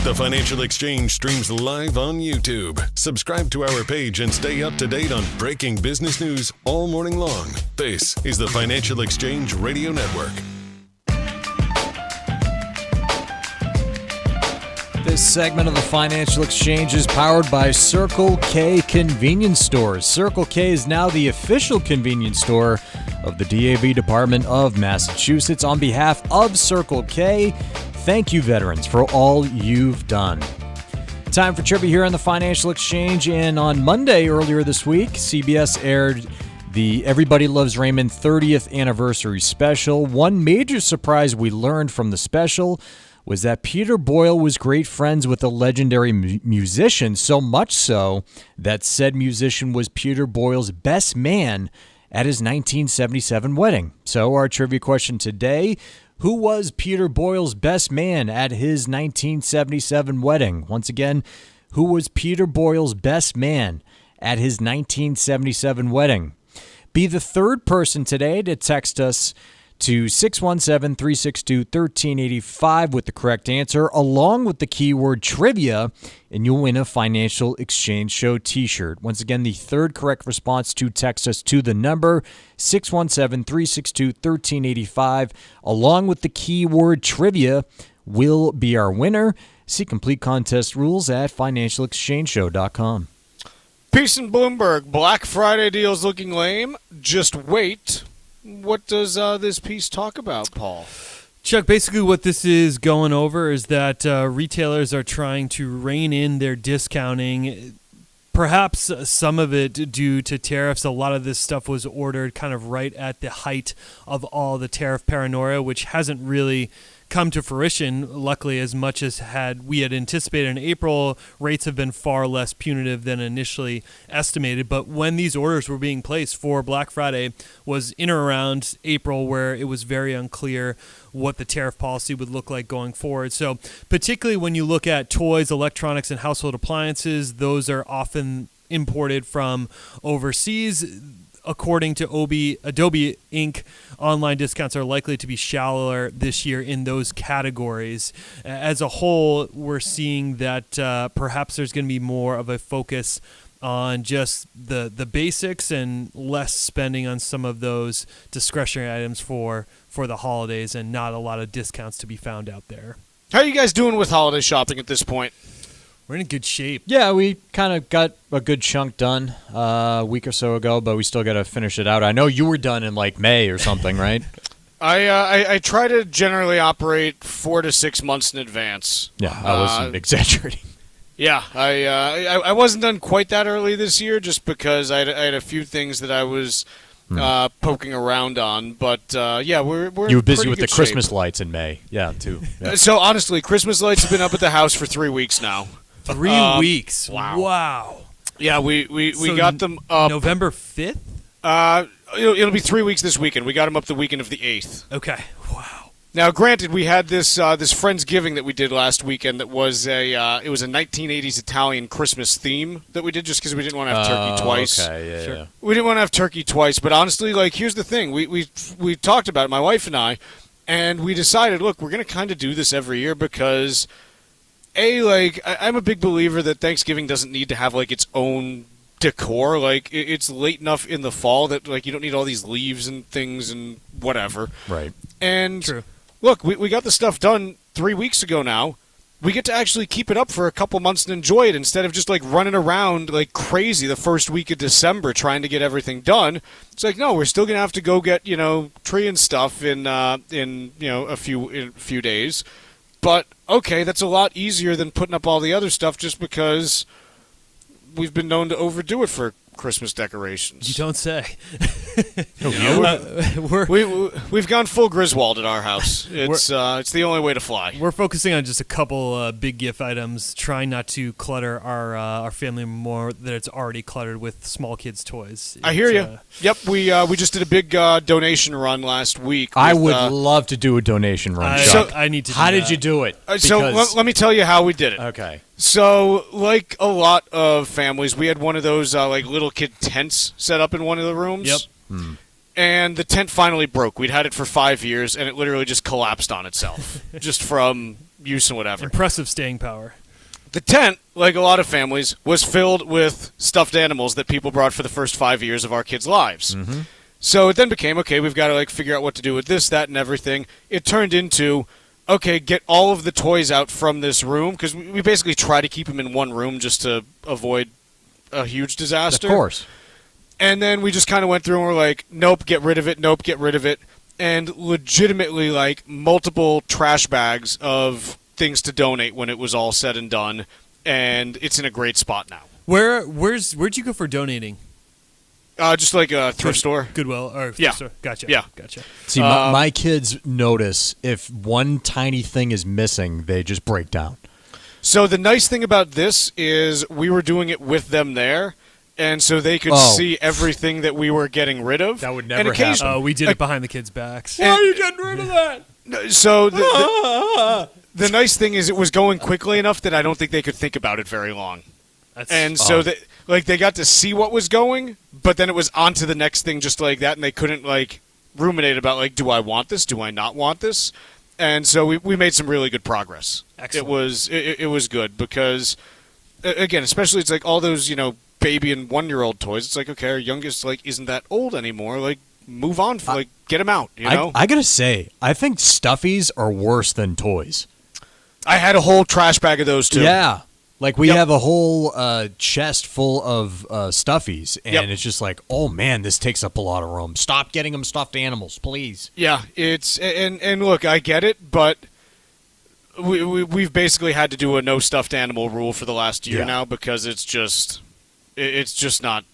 The Financial Exchange streams live on YouTube. Subscribe to our page and stay up to date on breaking business news all morning long. This is the Financial Exchange Radio Network. This segment of the Financial Exchange is powered by Circle K Convenience Stores. Circle K is now the official convenience store of the DAV Department of Massachusetts. On behalf of Circle K, thank you, veterans, for all you've done. Time for trivia here on the Financial Exchange. And on Monday earlier this week, CBS aired the Everybody Loves Raymond 30th anniversary special. One major surprise we learned from the special was that Peter Boyle was great friends with a legendary musician, so much so that said musician was Peter Boyle's best man at his 1977 wedding. So our trivia question today: who was Peter Boyle's best man at his 1977 wedding? Once again, who was Peter Boyle's best man at his 1977 wedding? Be the third person today to text us to 617-362-1385 with the correct answer, along with the keyword trivia, and you'll win a Financial Exchange Show t-shirt. Once again, the third correct response to text us to the number 617-362-1385, along with the keyword trivia, will be our winner. See complete contest rules at financialexchangeshow.com. Peace in Bloomberg. Black Friday deals looking lame. Just wait. What does this piece talk about, Paul? Chuck, basically what this is going over is that retailers are trying to rein in their discounting. Perhaps some of it due to tariffs. A lot of this stuff was ordered kind of right at the height of all the tariff paranoia, which hasn't really come to fruition, luckily, as much as we had anticipated in April. Rates have been far less punitive than initially estimated. But when these orders were being placed for Black Friday was in or around April, where it was very unclear what the tariff policy would look like going forward. So particularly when you look at toys, electronics, and household appliances, those are often imported from overseas. According to Adobe Inc., online discounts are likely to be shallower this year in those categories. As a whole, we're seeing that perhaps there's going to be more of a focus on just the basics and less spending on some of those discretionary items for the holidays, and not a lot of discounts to be found out there. How are you guys doing with holiday shopping at this point? We're in good shape. Yeah, we kind of got a good chunk done a week or so ago, but we still got to finish it out. I know you were done in like May or something, right? I try to generally operate 4 to 6 months in advance. Yeah, I wasn't exaggerating. Yeah, I wasn't done quite that early this year, just because I had a few things that I was poking around on. But yeah, we're you were busy pretty with the good Christmas shape. lights in May, yeah, too. Yeah. So honestly, Christmas lights have been up at the house for 3 weeks now. 3 weeks. Wow. Yeah, we got them up November 5th? It'll be 3 weeks this weekend. We got them up the weekend of the 8th. Okay. Wow. Now, granted, we had this Friendsgiving that we did last weekend that was a 1980s Italian Christmas theme that we did just because we didn't want to have turkey twice. Okay, yeah, yeah. We didn't want to have turkey twice, but honestly, like, here's the thing. We talked about it, my wife and I, and we decided, look, we're going to kind of do this every year because I'm a big believer that Thanksgiving doesn't need to have like its own decor. Like it's late enough in the fall that like you don't need all these leaves and things and whatever. Right. And True. Look, we got the stuff done 3 weeks ago now. We get to actually keep it up for a couple months and enjoy it instead of just like running around like crazy the first week of December trying to get everything done. It's like, no, we're still gonna have to go get tree and stuff in a few days. But, okay, that's a lot easier than putting up all the other stuff just because we've been known to overdo it for Christmas decorations. You don't say. We've gone full Griswold at our house. It's the only way to fly. We're focusing on just a couple big gift items, trying not to clutter our family more than it's already cluttered with small kids' toys. I hear you. Yep, we just did a big donation run last week. I would love to do a donation run, Chuck. I need to do How that. did you do it? So let me tell you how we did it. Okay. So, like a lot of families, we had one of those like little kid tents set up in one of the rooms. Yep. And the tent finally broke. We'd had it for 5 years, and it literally just collapsed on itself, just from use and whatever. Impressive staying power. The tent, like a lot of families, was filled with stuffed animals that people brought for the first 5 years of our kids' lives. Mm-hmm. So it then became, okay, we've got to figure out what to do with this, that, and everything. It turned into, okay, get all of the toys out from this room, because we basically try to keep them in one room just to avoid a huge disaster. Of course. And then we just kind of went through and we're like, nope, get rid of it, nope, get rid of it. And legitimately, multiple trash bags of things to donate when it was all said and done. And it's in a great spot now. Where'd you go for donating? Just like a thrift store. Goodwill or thrift yeah. store. Gotcha. Yeah. Gotcha. See, my kids notice if one tiny thing is missing, they just break down. So the nice thing about this is we were doing it with them there, and so they could see everything that we were getting rid of. That would never happen. Oh, we did it behind the kids' backs. Why are you getting rid of that? So the nice thing is it was going quickly enough that I don't think they could think about it very long. So they got to see what was going, but then it was on to the next thing just like that, and they couldn't ruminate about do I want this? Do I not want this? And so we made some really good progress. Excellent. It was good because, again, especially it's all those baby and 1-year-old toys. It's okay, our youngest isn't that old anymore. Move on, get him out. I gotta say, I think stuffies are worse than toys. I had a whole trash bag of those too. Yeah. We have a whole chest full of stuffies, and it's just oh man, this takes up a lot of room. Stop getting them stuffed animals, please. Yeah, it's and look, I get it, but we've basically had to do a no stuffed animal rule for the last year now because it's just not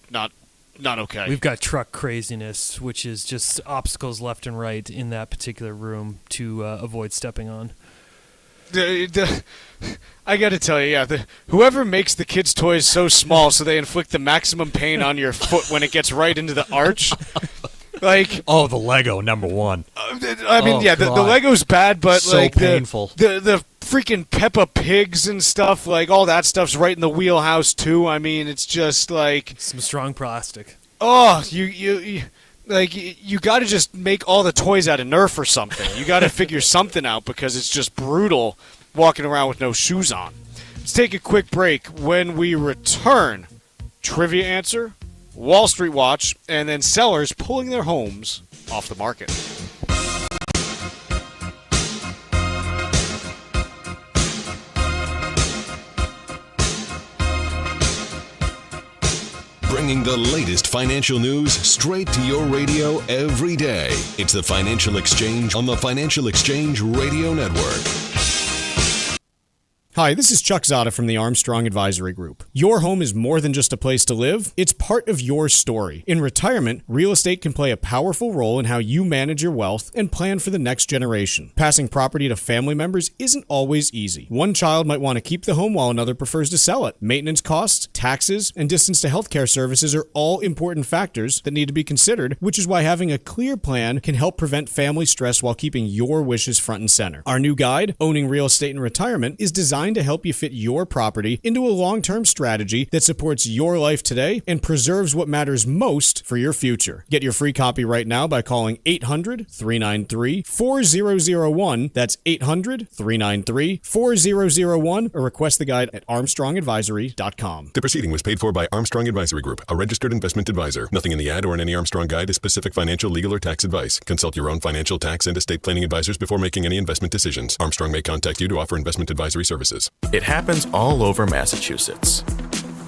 okay. We've got truck craziness, which is just obstacles left and right in that particular room to avoid stepping on. I got to tell you, whoever makes the kids' toys so small so they inflict the maximum pain on your foot when it gets right into the arch, the Lego #1. The Lego's bad, but so painful. The freaking Peppa Pigs and stuff, all that stuff's right in the wheelhouse too. I mean, it's just some strong plastic. Oh, you got to just make all the toys out of Nerf or something. You got to figure something out because it's just brutal walking around with no shoes on. Let's take a quick break. When we return, trivia answer, Wall Street Watch, and then sellers pulling their homes off the market. Bringing the latest financial news straight to your radio every day. It's the Financial Exchange on the Financial Exchange Radio Network. Hi, this is Chuck Zodda from the Armstrong Advisory Group. Your home is more than just a place to live. It's part of your story. In retirement, real estate can play a powerful role in how you manage your wealth and plan for the next generation. Passing property to family members isn't always easy. One child might want to keep the home while another prefers to sell it. Maintenance costs, taxes, and distance to healthcare services are all important factors that need to be considered, which is why having a clear plan can help prevent family stress while keeping your wishes front and center. Our new guide, Owning Real Estate in Retirement, is designed to help you fit your property into a long-term strategy that supports your life today and preserves what matters most for your future. Get your free copy right now by calling 800-393-4001. That's 800-393-4001 or request the guide at armstrongadvisory.com. The proceeding was paid for by Armstrong Advisory Group, a registered investment advisor. Nothing in the ad or in any Armstrong guide is specific financial, legal, or tax advice. Consult your own financial, tax, and estate planning advisors before making any investment decisions. Armstrong may contact you to offer investment advisory services. It happens all over Massachusetts.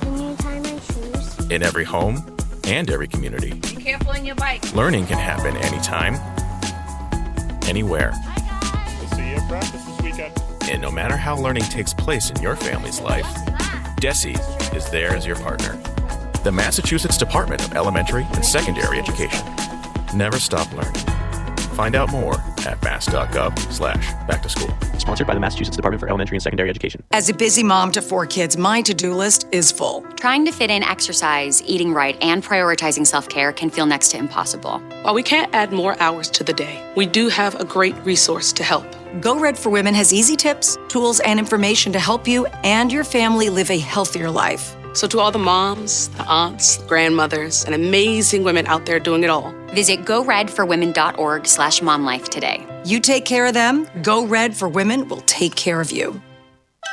Can you tie my shoes? In every home and every community. Be careful on your bike. Learning can happen anytime, anywhere. We'll see you at practice this weekend. And no matter how learning takes place in your family's life, DESE is there as your partner. The Massachusetts Department of Elementary and Secondary Education. Never stop learning. Find out more at mass.gov/back-to-school. Sponsored by the Massachusetts Department for Elementary and Secondary Education. As a busy mom to 4 kids, my to-do list is full. Trying to fit in exercise, eating right, and prioritizing self-care can feel next to impossible. While we can't add more hours to the day, we do have a great resource to help. Go Red for Women has easy tips, tools, and information to help you and your family live a healthier life. So to all the moms, the aunts, grandmothers, and amazing women out there doing it all, Visit goredforwomen.org/momlife today. You take care of them, Go Red for Women will take care of you.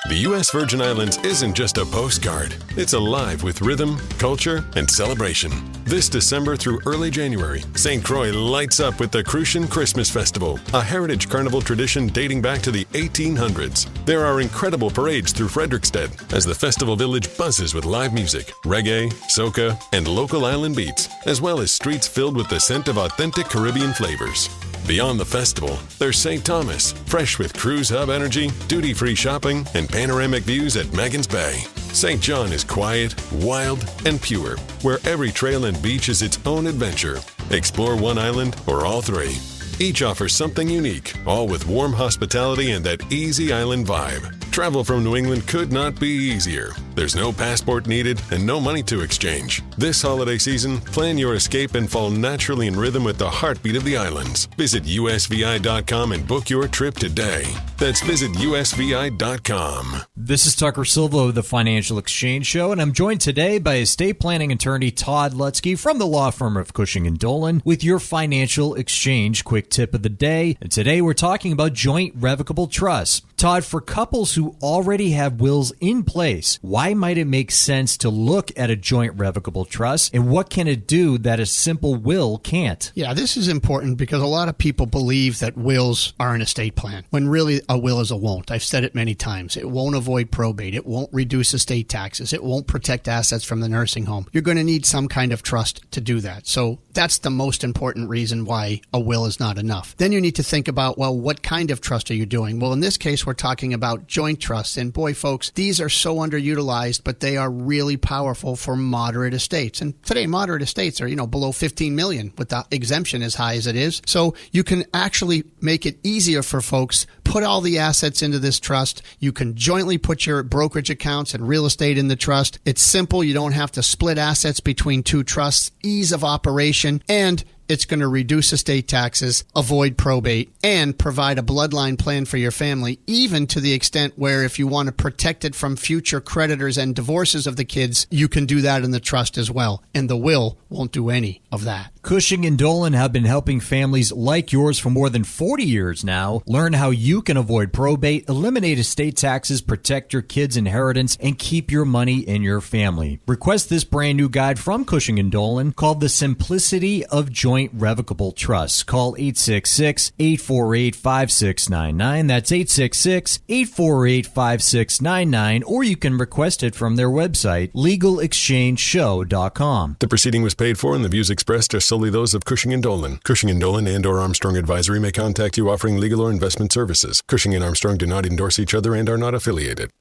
The U.S. Virgin Islands isn't just a postcard. It's alive with rhythm, culture, and celebration. This December through early January, St. Croix lights up with the Crucian Christmas Festival, a heritage carnival tradition dating back to the 1800s. There are incredible parades through Frederiksted as the festival village buzzes with live music, reggae, soca, and local island beats, as well as streets filled with the scent of authentic Caribbean flavors. Beyond the festival, there's St. Thomas, fresh with cruise hub energy, duty-free shopping, and panoramic views at Magens Bay. St. John is quiet, wild, and pure, where every trail and beach is its own adventure. Explore one island or all three. Each offers something unique, all with warm hospitality and that easy island vibe. Travel from New England could not be easier. There's no passport needed and no money to exchange. This holiday season, plan your escape and fall naturally in rhythm with the heartbeat of the islands. Visit usvi.com and book your trip today. That's visit usvi.com. This is Tucker Silva of the Financial Exchange Show, and I'm joined today by estate planning attorney Todd Lutzke from the law firm of Cushing & Dolan with your Financial Exchange quick tip of the day. And today we're talking about joint revocable trusts. Todd, for couples who already have wills in place, why might it make sense to look at a joint revocable trust, and what can it do that a simple will can't? Yeah, this is important because a lot of people believe that wills are an estate plan, when really a will is a won't. I've said it many times. It won't avoid probate. It won't reduce estate taxes. It won't protect assets from the nursing home. You're going to need some kind of trust to do that. So that's the most important reason why a will is not enough. Then you need to think about, well, what kind of trust are you doing? Well, in this case, we're talking about joint trusts. And boy, folks, these are so underutilized, but they are really powerful for moderate estates. And today, moderate estates are, below 15 million with the exemption as high as it is. So you can actually make it easier for folks. Put all the assets into this trust. You can jointly put your brokerage accounts and real estate in the trust. It's simple. You don't have to split assets between two trusts. Ease of operation, and it's going to reduce estate taxes, avoid probate, and provide a bloodline plan for your family, even to the extent where if you want to protect it from future creditors and divorces of the kids, you can do that in the trust as well. And the will won't do any of that. Cushing & Dolan have been helping families like yours for more than 40 years now. Learn how you can avoid probate, eliminate estate taxes, protect your kids' inheritance, and keep your money in your family. Request this brand new guide from Cushing & Dolan called The Simplicity of Joint Revocable Trusts. Call 866-848-5699. That's 866-848-5699, or you can request it from their website, legalexchangeshow.com. The proceeding was paid for and the views expressed are solely those of Cushing & Dolan. Cushing & Dolan and or Armstrong Advisory may contact you offering legal or investment services. Cushing & Armstrong do not endorse each other and are not affiliated.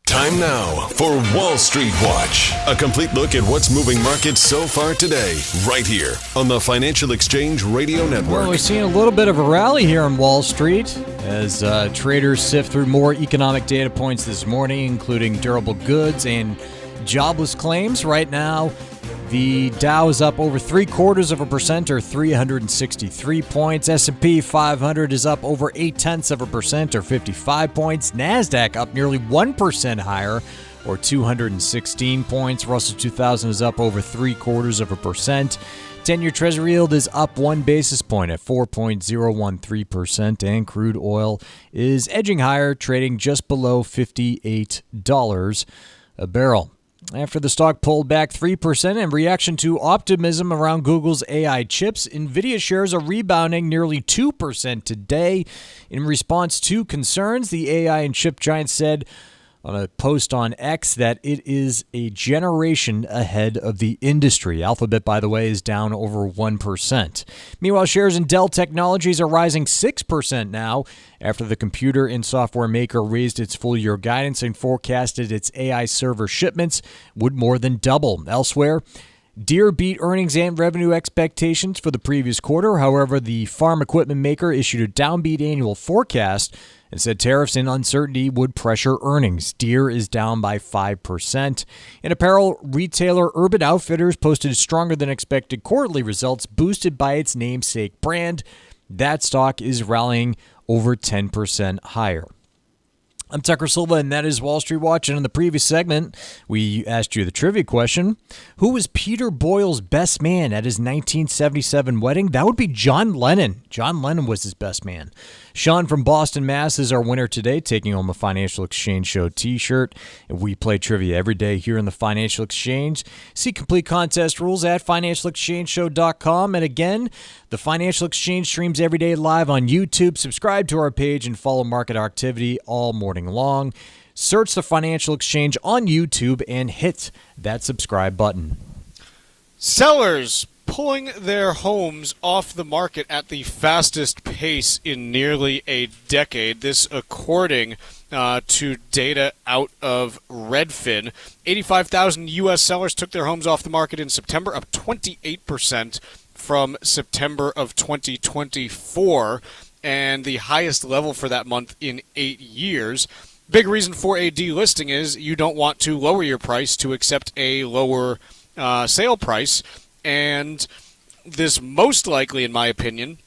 Time now for Wall Street Watch, a complete look at what's moving markets so far today, right here on the Financial Exchange Radio Network. Well, we're seeing a little bit of a rally here on Wall Street as traders sift through more economic data points this morning, including durable goods and jobless claims. Right now, the Dow is up over 0.75% or 363 points. S&P 500 is up over 0.8% or 55 points. NASDAQ up nearly 1% higher or 216 points. Russell 2000 is up over 0.75%. 10-year Treasury yield is up 1 basis point at 4.013%, and crude oil is edging higher, trading just below $58 a barrel. After the stock pulled back 3% in reaction to optimism around Google's AI chips, NVIDIA shares are rebounding nearly 2% today. In response to concerns, the AI and chip giant said on a post on X that it is a generation ahead of the industry. Alphabet, by the way, is down over 1%. Meanwhile, shares in Dell Technologies are rising 6% now after the computer and software maker raised its full-year guidance and forecasted its AI server shipments would more than double. Elsewhere, Deere beat earnings and revenue expectations for the previous quarter. However, the farm equipment maker issued a downbeat annual forecast and said tariffs and uncertainty would pressure earnings. Deere is down by 5%. And apparel retailer Urban Outfitters posted stronger than expected quarterly results boosted by its namesake brand. That stock is rallying over 10% higher. I'm Tucker Silva, and that is Wall Street Watch. And in the previous segment, we asked you the trivia question. Who was Peter Boyle's best man at his 1977 wedding? That would be John Lennon. John Lennon was his best man. Sean from Boston, Mass. is our winner today, taking home a Financial Exchange Show t-shirt. We play trivia every day here in the Financial Exchange. See complete contest rules at financialexchangeshow.com. And again, the Financial Exchange streams every day live on YouTube. Subscribe to our page and follow market activity all morning long. Search the Financial Exchange on YouTube and hit that subscribe button. Sellers pulling their homes off the market at the fastest pace in nearly a decade. This according to data out of Redfin. 85,000 U.S. sellers took their homes off the market in September, up 28% from September of 2024, and the highest level for that month in 8 years. Big reason for a delisting is you don't want to lower your price to accept a lower sale price. And this most likely, in my opinion,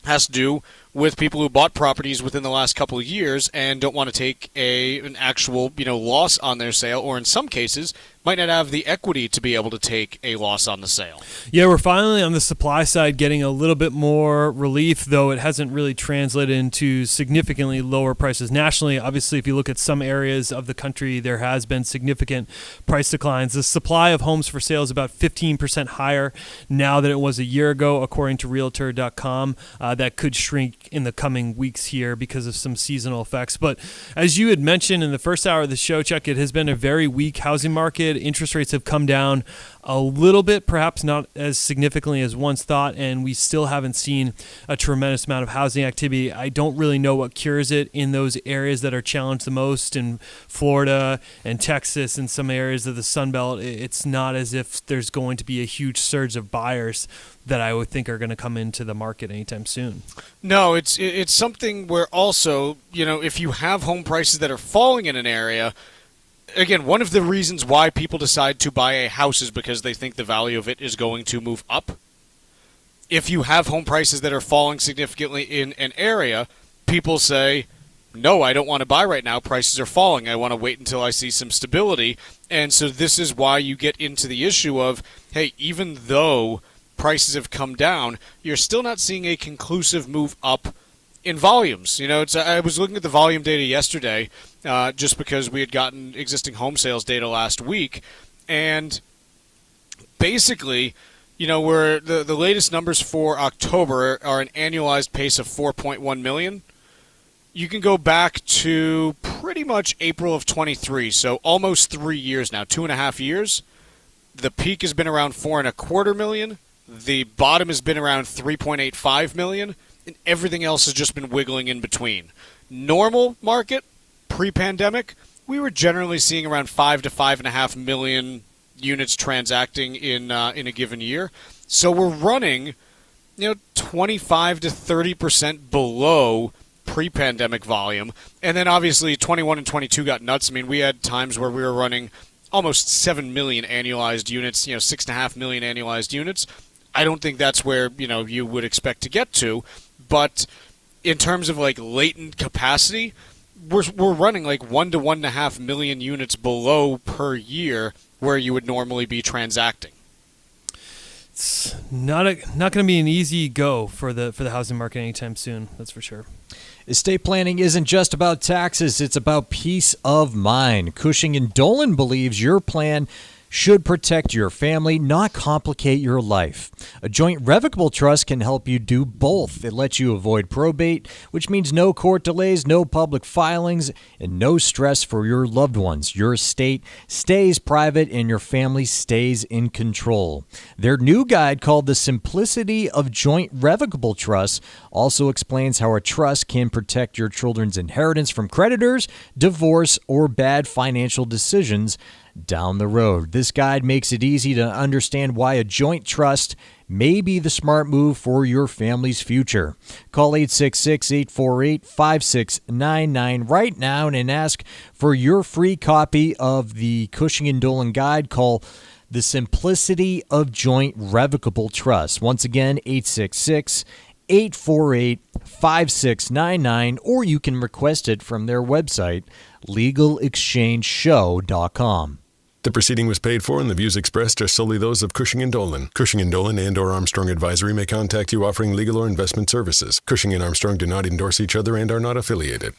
has to do with people who bought properties within the last couple of years and don't want to take an actual loss on their sale, or in some cases might not have the equity to be able to take a loss on the sale. Yeah, we're finally on the supply side getting a little bit more relief, though it hasn't really translated into significantly lower prices nationally. Obviously, if you look at some areas of the country, there has been significant price declines. The supply of homes for sale is about 15% higher now than it was a year ago, according to Realtor.com. That could shrink in the coming weeks here because of some seasonal effects. But as you had mentioned in the first hour of the show, Chuck, it has been a very weak housing market. Interest rates have come down a little bit, perhaps not as significantly as once thought, and we still haven't seen a tremendous amount of housing activity. I don't really know what cures it in those areas that are challenged the most, in Florida and Texas and some areas of the Sun Belt. It's not as if there's going to be a huge surge of buyers that I would think are going to come into the market anytime soon. No, it's something where also, if you have home prices that are falling in an area, again, one of the reasons why people decide to buy a house is because they think the value of it is going to move up. If you have home prices that are falling significantly in an area, people say, no, I don't want to buy right now. Prices are falling. I want to wait until I see some stability. And so this is why you get into the issue of, hey, even though prices have come down, you're still not seeing a conclusive move up in volumes. I was looking at the volume data yesterday, just because we had gotten existing home sales data last week, and basically, where the latest numbers for October are an annualized pace of 4.1 million. You can go back to pretty much April of 23, so almost 3 years now, 2.5 years. The peak has been around 4.25 million. The bottom has been around 3.85 million. And everything else has just been wiggling in between. Normal market, pre-pandemic, we were generally seeing around 5 to 5.5 million units transacting in a given year. So we're running, 25 to 30% below pre-pandemic volume. And then obviously 21 and 22 got nuts. I mean, we had times where we were running almost 7 million annualized units, 6.5 million annualized units. I don't think that's where, you would expect to get to. But in terms of latent capacity, we're running 1 to 1.5 million units below per year where you would normally be transacting. It's not going to be an easy go for the housing market anytime soon. That's for sure. Estate planning isn't just about taxes; it's about peace of mind. Cushing & Dolan believes your plan should protect your family, not complicate your life. A joint revocable trust can help you do both. It lets you avoid probate, which means no court delays, no public filings, and no stress for your loved ones. Your estate stays private and your family stays in control. Their new guide, called The Simplicity of Joint Revocable Trusts, also explains how a trust can protect your children's inheritance from creditors, divorce, or bad financial decisions down the road. This guide makes it easy to understand why a joint trust may be the smart move for your family's future. Call 866-848-5699 right now and ask for your free copy of the Cushing & Dolan guide. Call The Simplicity of Joint Revocable Trust. Once again, 866 848-5699, or you can request it from their website, legalexchangeshow.com. The proceeding was paid for, and the views expressed are solely those of Cushing & Dolan. Cushing & Dolan and/or Armstrong Advisory may contact you offering legal or investment services. Cushing and Armstrong do not endorse each other and are not affiliated.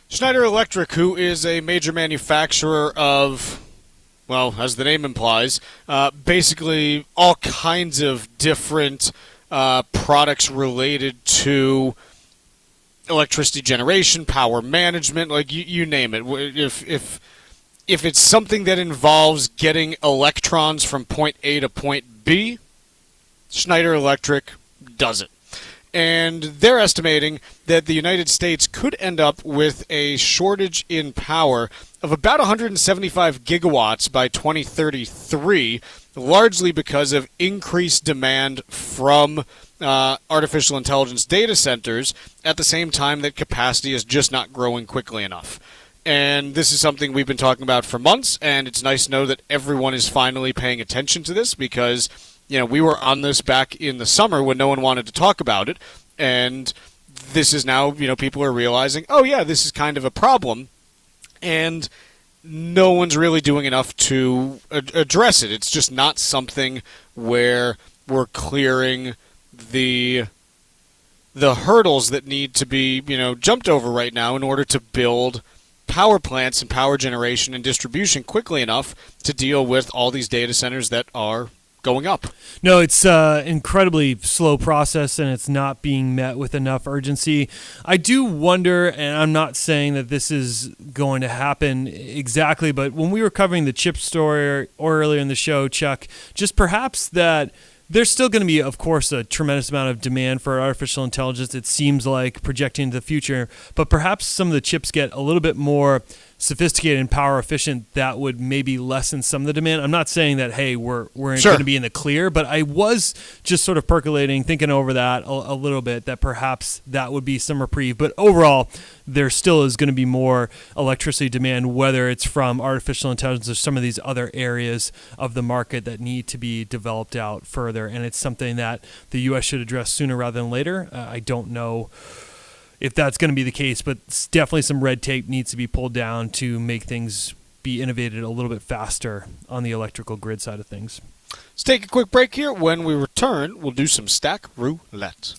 Schneider Electric, who is a major manufacturer of, well, as the name implies, basically all kinds of different products related to electricity generation, power management, like you name it. If it's something that involves getting electrons from point A to point B, Schneider Electric does it. And they're estimating that the United States could end up with a shortage in power of about 175 gigawatts by 2033, largely because of increased demand from artificial intelligence data centers at the same time that capacity is just not growing quickly enough. And this is something we've been talking about for months, and it's nice to know that everyone is finally paying attention to this because, we were on this back in the summer when no one wanted to talk about it, and this is now, people are realizing, oh yeah, this is kind of a problem, and no one's really doing enough to address it. It's just not something where we're clearing the hurdles that need to be, jumped over right now in order to build power plants and power generation and distribution quickly enough to deal with all these data centers that are going up. No, it's an incredibly slow process, and it's not being met with enough urgency. I do wonder, and I'm not saying that this is going to happen exactly, but when we were covering the chip story or earlier in the show, Chuck, just perhaps that there's still going to be, of course, a tremendous amount of demand for artificial intelligence, it seems like, projecting into the future, but perhaps some of the chips get a little bit more sophisticated and power efficient that would maybe lessen some of the demand. I'm not saying that, hey, we're going to be in the clear, but I was just sort of percolating, thinking over that a little bit, that perhaps that would be some reprieve. But overall, there still is going to be more electricity demand, whether it's from artificial intelligence or some of these other areas of the market that need to be developed out further. And it's something that the U.S. should address sooner rather than later. I don't know if that's going to be the case, but definitely some red tape needs to be pulled down to make things be innovated a little bit faster on the electrical grid side of things. Let's take a quick break here. When we return, we'll do some stack roulette.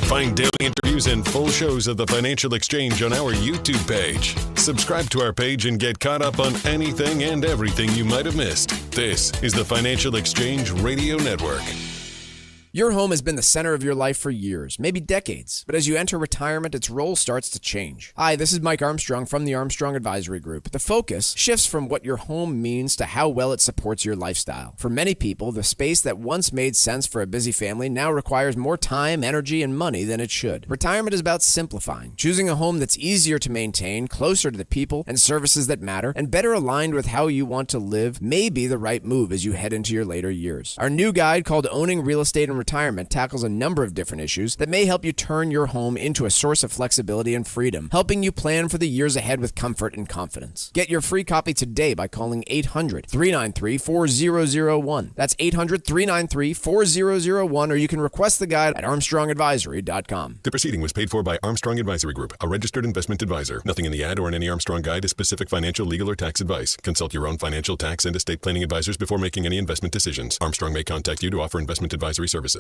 Find daily interviews and full shows of the Financial Exchange on our YouTube page. Subscribe to our page and get caught up on anything and everything you might have missed. This is the Financial Exchange Radio Network. Your home has been the center of your life for years, maybe decades, but as you enter retirement, its role starts to change. Hi, this is Mike Armstrong from the Armstrong Advisory Group. The focus shifts from what your home means to how well it supports your lifestyle. For many people, the space that once made sense for a busy family now requires more time, energy, and money than it should. Retirement is about simplifying, choosing a home that's easier to maintain, closer to the people and services that matter, and better aligned with how you want to live may be the right move as you head into your later years. Our new guide called Owning Real Estate and Retirement tackles a number of different issues that may help you turn your home into a source of flexibility and freedom, helping you plan for the years ahead with comfort and confidence. Get your free copy today by calling 800-393-4001. That's 800-393-4001, or you can request the guide at armstrongadvisory.com. The proceeding was paid for by Armstrong Advisory Group, a registered investment advisor. Nothing in the ad or in any Armstrong guide is specific financial, legal, or tax advice. Consult your own financial, tax, and estate planning advisors before making any investment decisions. Armstrong may contact you to offer investment advisory services.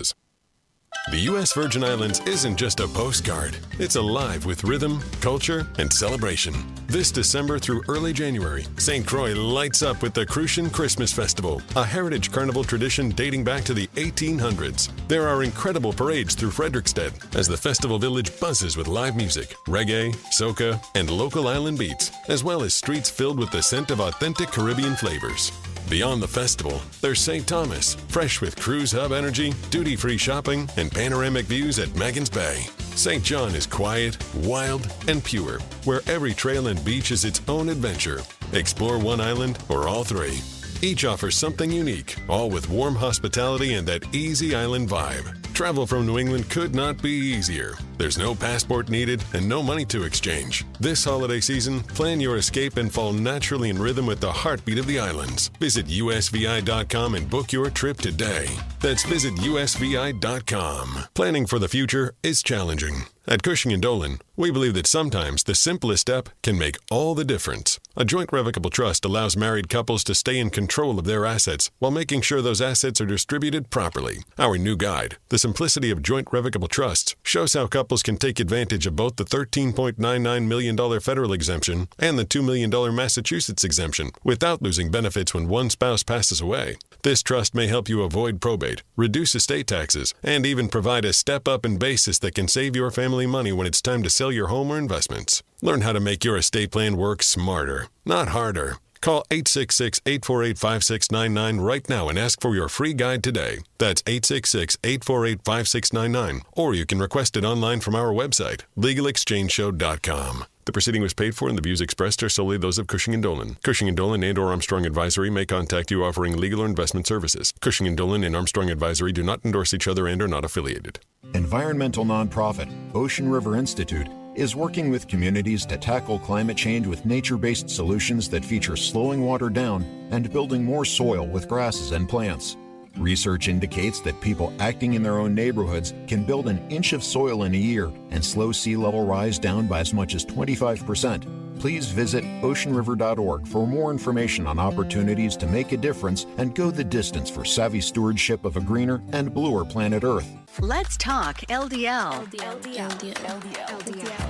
The U.S. Virgin Islands isn't just a postcard. It's alive with rhythm, culture, and celebration. This December through early January, St. Croix lights up with the Crucian Christmas Festival, a heritage carnival tradition dating back to the 1800s. There are incredible parades through Frederiksted as the festival village buzzes with live music, reggae, soca, and local island beats, as well as streets filled with the scent of authentic Caribbean flavors. Beyond the festival, there's St. Thomas, fresh with cruise hub energy, duty-free shopping, and panoramic views at Maggins Bay. St. John is quiet, wild, and pure, where every trail and beach is its own adventure. Explore one island or all three. Each offers something unique, all with warm hospitality and that easy island vibe. Travel from New England could not be easier. There's no passport needed and no money to exchange. This holiday season, plan your escape and fall naturally in rhythm with the heartbeat of the islands. Visit usvi.com and book your trip today. That's visit usvi.com. Planning for the future is challenging. At Cushing & Dolan, we believe that sometimes the simplest step can make all the difference. A joint revocable trust allows married couples to stay in control of their assets while making sure those assets are distributed properly. Our new guide, The Simplicity of Joint Revocable Trusts, shows how couples can take advantage of both the $13.99 million federal exemption and the $2 million Massachusetts exemption without losing benefits when one spouse passes away. This trust may help you avoid probate, reduce estate taxes, and even provide a step-up in basis that can save your family money when it's time to sell your home or investments. Learn how to make your estate plan work smarter, not harder. Call 866-848-5699 right now and ask for your free guide today. That's 866-848-5699. Or you can request it online from our website, legalexchangeshow.com. The proceeding was paid for and the views expressed are solely those of Cushing & Dolan. Cushing & Dolan and or Armstrong Advisory may contact you offering legal or investment services. Cushing & Dolan and Armstrong Advisory do not endorse each other and are not affiliated. Environmental nonprofit Ocean River Institute is working with communities to tackle climate change with nature-based solutions that feature slowing water down and building more soil with grasses and plants. Research indicates that people acting in their own neighborhoods can build an inch of soil in a year and slow sea level rise down by as much as 25%. Please visit oceanriver.org for more information on opportunities to make a difference and go the distance for savvy stewardship of a greener and bluer planet Earth. Let's talk LDL.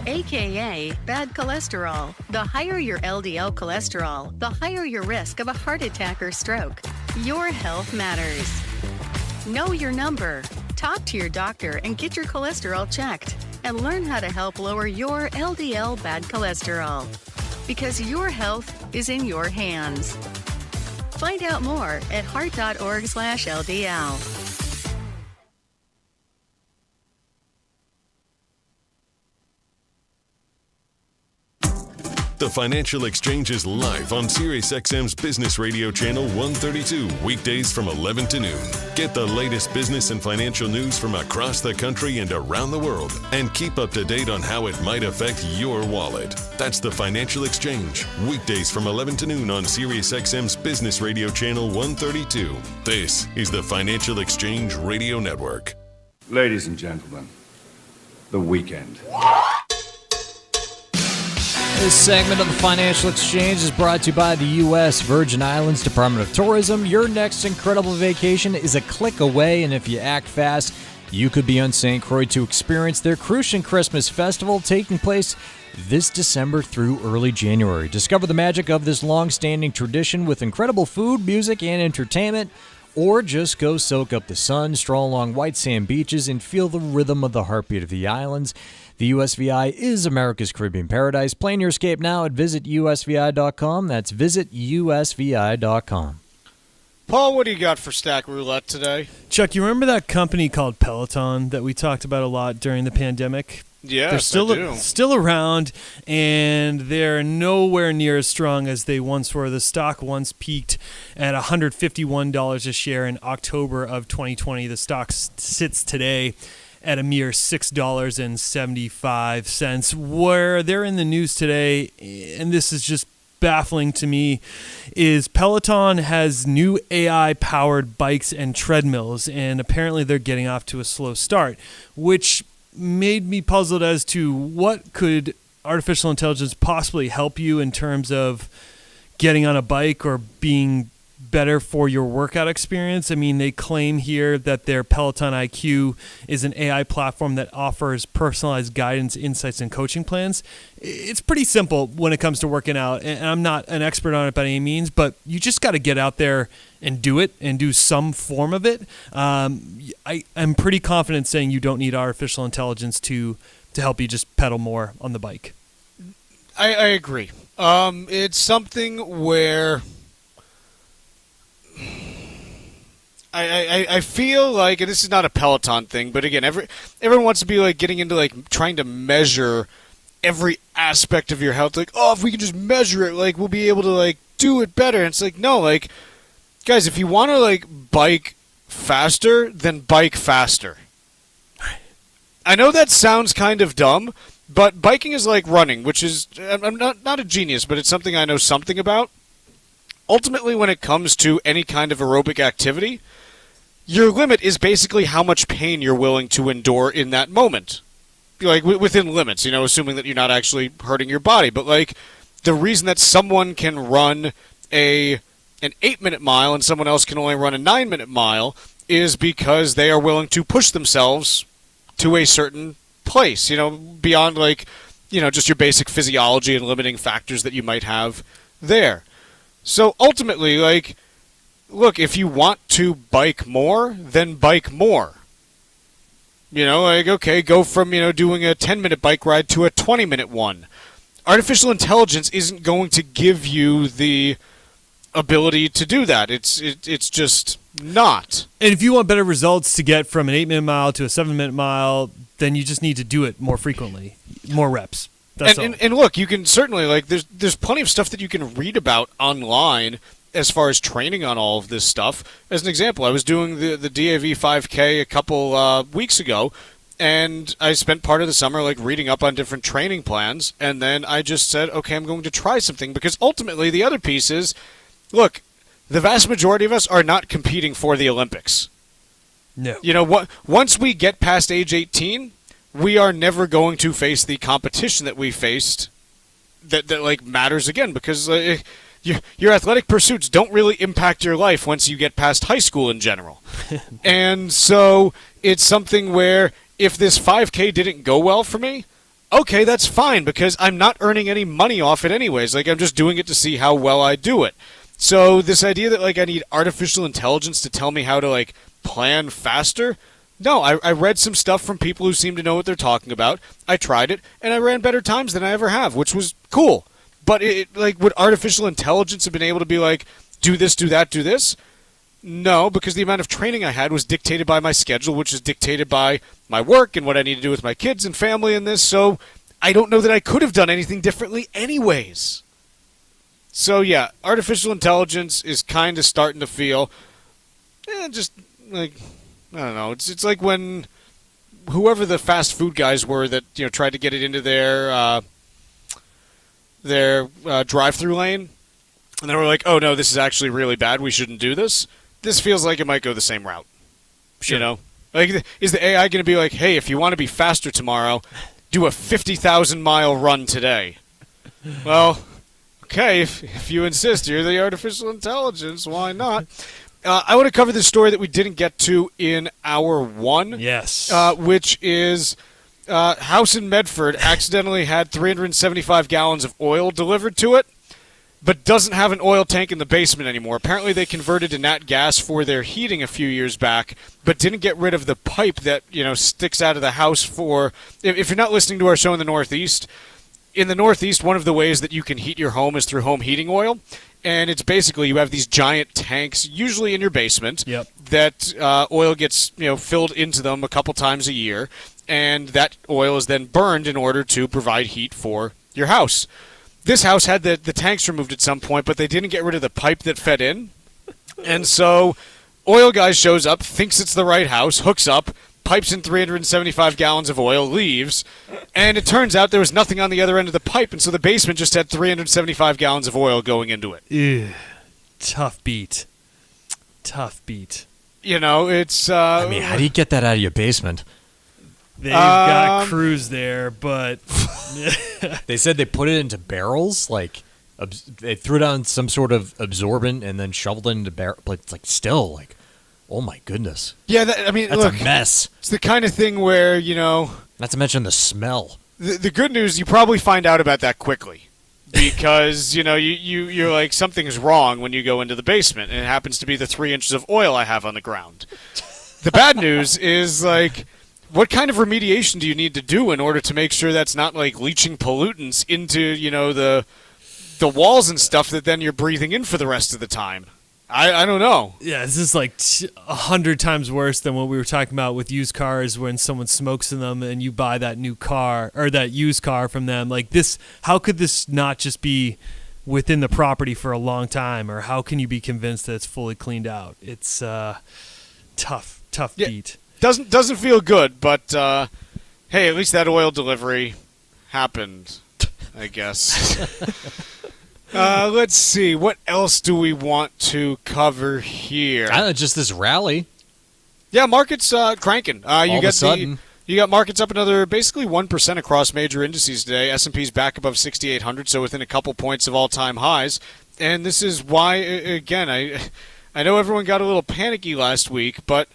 AKA bad cholesterol. The higher your LDL cholesterol, the higher your risk of a heart attack or stroke. Your health matters. Know your number. Talk to your doctor and get your cholesterol checked. And learn how to help lower your LDL bad cholesterol. Because your health is in your hands. Find out more at heart.org/LDL. The Financial Exchange is live on SiriusXM's Business Radio Channel 132, weekdays from 11 to noon. Get the latest business and financial news from across the country and around the world, and keep up to date on how it might affect your wallet. That's the Financial Exchange, weekdays from 11 to noon on SiriusXM's Business Radio Channel 132. This is the Financial Exchange Radio Network. Ladies and gentlemen, the weekend. This segment of the Financial Exchange is brought to you by the U.S. Virgin Islands Department of Tourism. Your next incredible vacation is a click away, and if you act fast, you could be on St. Croix to experience their Crucian Christmas Festival taking place this December through early January. Discover the magic of this long-standing tradition with incredible food, music, and entertainment, or just go soak up the sun, stroll along white sand beaches, and feel the rhythm of the heartbeat of the islands. The USVI is America's Caribbean paradise. Plan your escape now at visitusvi.com. That's visitusvi.com. Paul, what do you got for Stack Roulette today? Chuck, you remember that company called Peloton that we talked about a lot during the pandemic? Yes, they're still around, and they're nowhere near as strong as they once were. The stock once peaked at $151 a share in October of 2020. The stock sits today at a mere $6.75. Where they're in the news today, and this is just baffling to me, is Peloton has new AI-powered bikes and treadmills, and apparently they're getting off to a slow start, which made me puzzled as to what could artificial intelligence possibly help you in terms of getting on a bike or being better for your workout experience. I mean, they claim here that their Peloton IQ is an AI platform that offers personalized guidance, insights, and coaching plans. It's pretty simple when it comes to working out, and I'm not an expert on it by any means, but you just got to get out there and do it and do some form of it. I'm pretty confident saying you don't need artificial intelligence to help you just pedal more on the bike. I agree. It's something where I feel like, and this is not a Peloton thing, but again, everyone wants to be like getting into like trying to measure every aspect of your health. Like, oh, if we can just measure it, like we'll be able to like do it better. And it's like, no, like guys, if you want to like bike faster, then bike faster. I know that sounds kind of dumb, but biking is like running, which is, I'm not a genius, but it's something I know something about. Ultimately, when it comes to any kind of aerobic activity, your limit is basically how much pain you're willing to endure in that moment. Like, within limits, assuming that you're not actually hurting your body. But, like, the reason that someone can run an 8-minute mile and someone else can only run a 9-minute mile is because they are willing to push themselves to a certain place, beyond, like, just your basic physiology and limiting factors that you might have there. So ultimately, like, look, if you want to bike more, then bike more. Okay, go from, doing a 10-minute bike ride to a 20-minute one. Artificial intelligence isn't going to give you the ability to do that. It's just not. And if you want better results to get from an 8-minute mile to a 7-minute mile, then you just need to do it more frequently, more reps. And look, you can certainly, like, there's plenty of stuff that you can read about online as far as training on all of this stuff. As an example, I was doing the DAV 5K a couple weeks ago, and I spent part of the summer, like, reading up on different training plans, and then I just said, okay, I'm going to try something, because ultimately the other piece is, look, the vast majority of us are not competing for the Olympics. No. Once we get past age 18, we are never going to face the competition that we faced that like matters again, because your athletic pursuits don't really impact your life once you get past high school in general. And so it's something where if this 5K didn't go well for me, okay, that's fine, because I'm not earning any money off it anyways. Like, I'm just doing it to see how well I do it. So this idea that, like, I need artificial intelligence to tell me how to, like, plan faster, no, I read some stuff from people who seem to know what they're talking about. I tried it, and I ran better times than I ever have, which was cool. But, would artificial intelligence have been able to be like, do this, do that, do this? No, because the amount of training I had was dictated by my schedule, which is dictated by my work and what I need to do with my kids and family and this, so I don't know that I could have done anything differently anyways. So, yeah, artificial intelligence is kind of starting to feel, just, like, I don't know. It's like when whoever the fast food guys were that tried to get it into their drive-through lane, and they were like, "Oh no, this is actually really bad. We shouldn't do this." This feels like it might go the same route. Sure. Like, is the AI going to be like, "Hey, if you want to be faster tomorrow, do a 50,000-mile run today"? Well, okay, if you insist, you're the artificial intelligence. Why not? I want to cover this story that we didn't get to in hour one. Yes. Which is house in Medford accidentally had 375 gallons of oil delivered to it, but doesn't have an oil tank in the basement anymore. Apparently they converted to nat gas for their heating a few years back, but didn't get rid of the pipe that sticks out of the house for... If you're not listening to our show in the Northeast, one of the ways that you can heat your home is through home heating oil. And it's basically you have these giant tanks, usually in your basement, that oil gets filled into them a couple times a year, and that oil is then burned in order to provide heat for your house. This house had the tanks removed at some point, but they didn't get rid of the pipe that fed in. And so oil guy shows up, thinks it's the right house, hooks up, pipes in 375 gallons of oil, leaves, and it turns out there was nothing on the other end of the pipe, and so the basement just had 375 gallons of oil going into it. Ew. Tough beat. It's... I mean, how do you get that out of your basement? They've got crews there, but... They said they put it into barrels, like... They threw down some sort of absorbent and then shoveled it into barrels, but it's like still, like... Oh my goodness! Yeah, that's a mess. It's the kind of thing where Not to mention the smell. The good news, you probably find out about that quickly, because you're like, something's wrong when you go into the basement, and it happens to be the 3 inches of oil I have on the ground. The bad news is, like, what kind of remediation do you need to do in order to make sure that's not like leaching pollutants into the walls and stuff that then you're breathing in for the rest of the time? I don't know. Yeah, this is like 100 times worse than what we were talking about with used cars when someone smokes in them and you buy that new car or that used car from them. Like this, how could this not just be within the property for a long time, or how can you be convinced that it's fully cleaned out? It's tough beat. Doesn't feel good, but Hey, at least that oil delivery happened, I guess. Let's see. What else do we want to cover here? Just this rally. Yeah, markets cranking. All of a sudden. You got markets up another basically 1% across major indices today. S&P's back above 6,800, so within a couple points of all-time highs. And this is why, again, I know everyone got a little panicky last week, but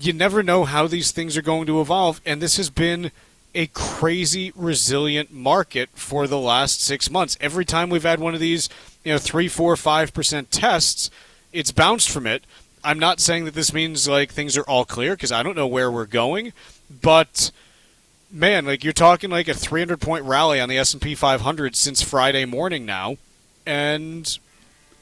you never know how these things are going to evolve. And this has been a crazy resilient market for the last 6 months. Every time we've had one of these, 3, 4, 5% tests, it's bounced from it. I'm not saying that this means like things are all clear because I don't know where we're going, but man, like you're talking like a 300-point rally on the S&P 500 since Friday morning now, and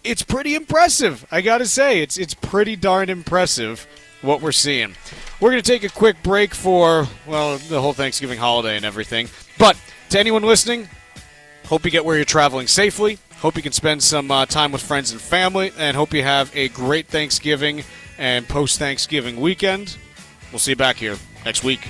it's pretty impressive. I got to say, it's pretty darn impressive what we're seeing. We're going to take a quick break for, well, the whole Thanksgiving holiday and everything. But to anyone listening, hope you get where you're traveling safely. Hope you can spend some time with friends and family, and hope you have a great Thanksgiving and post-Thanksgiving weekend. We'll see you back here next week.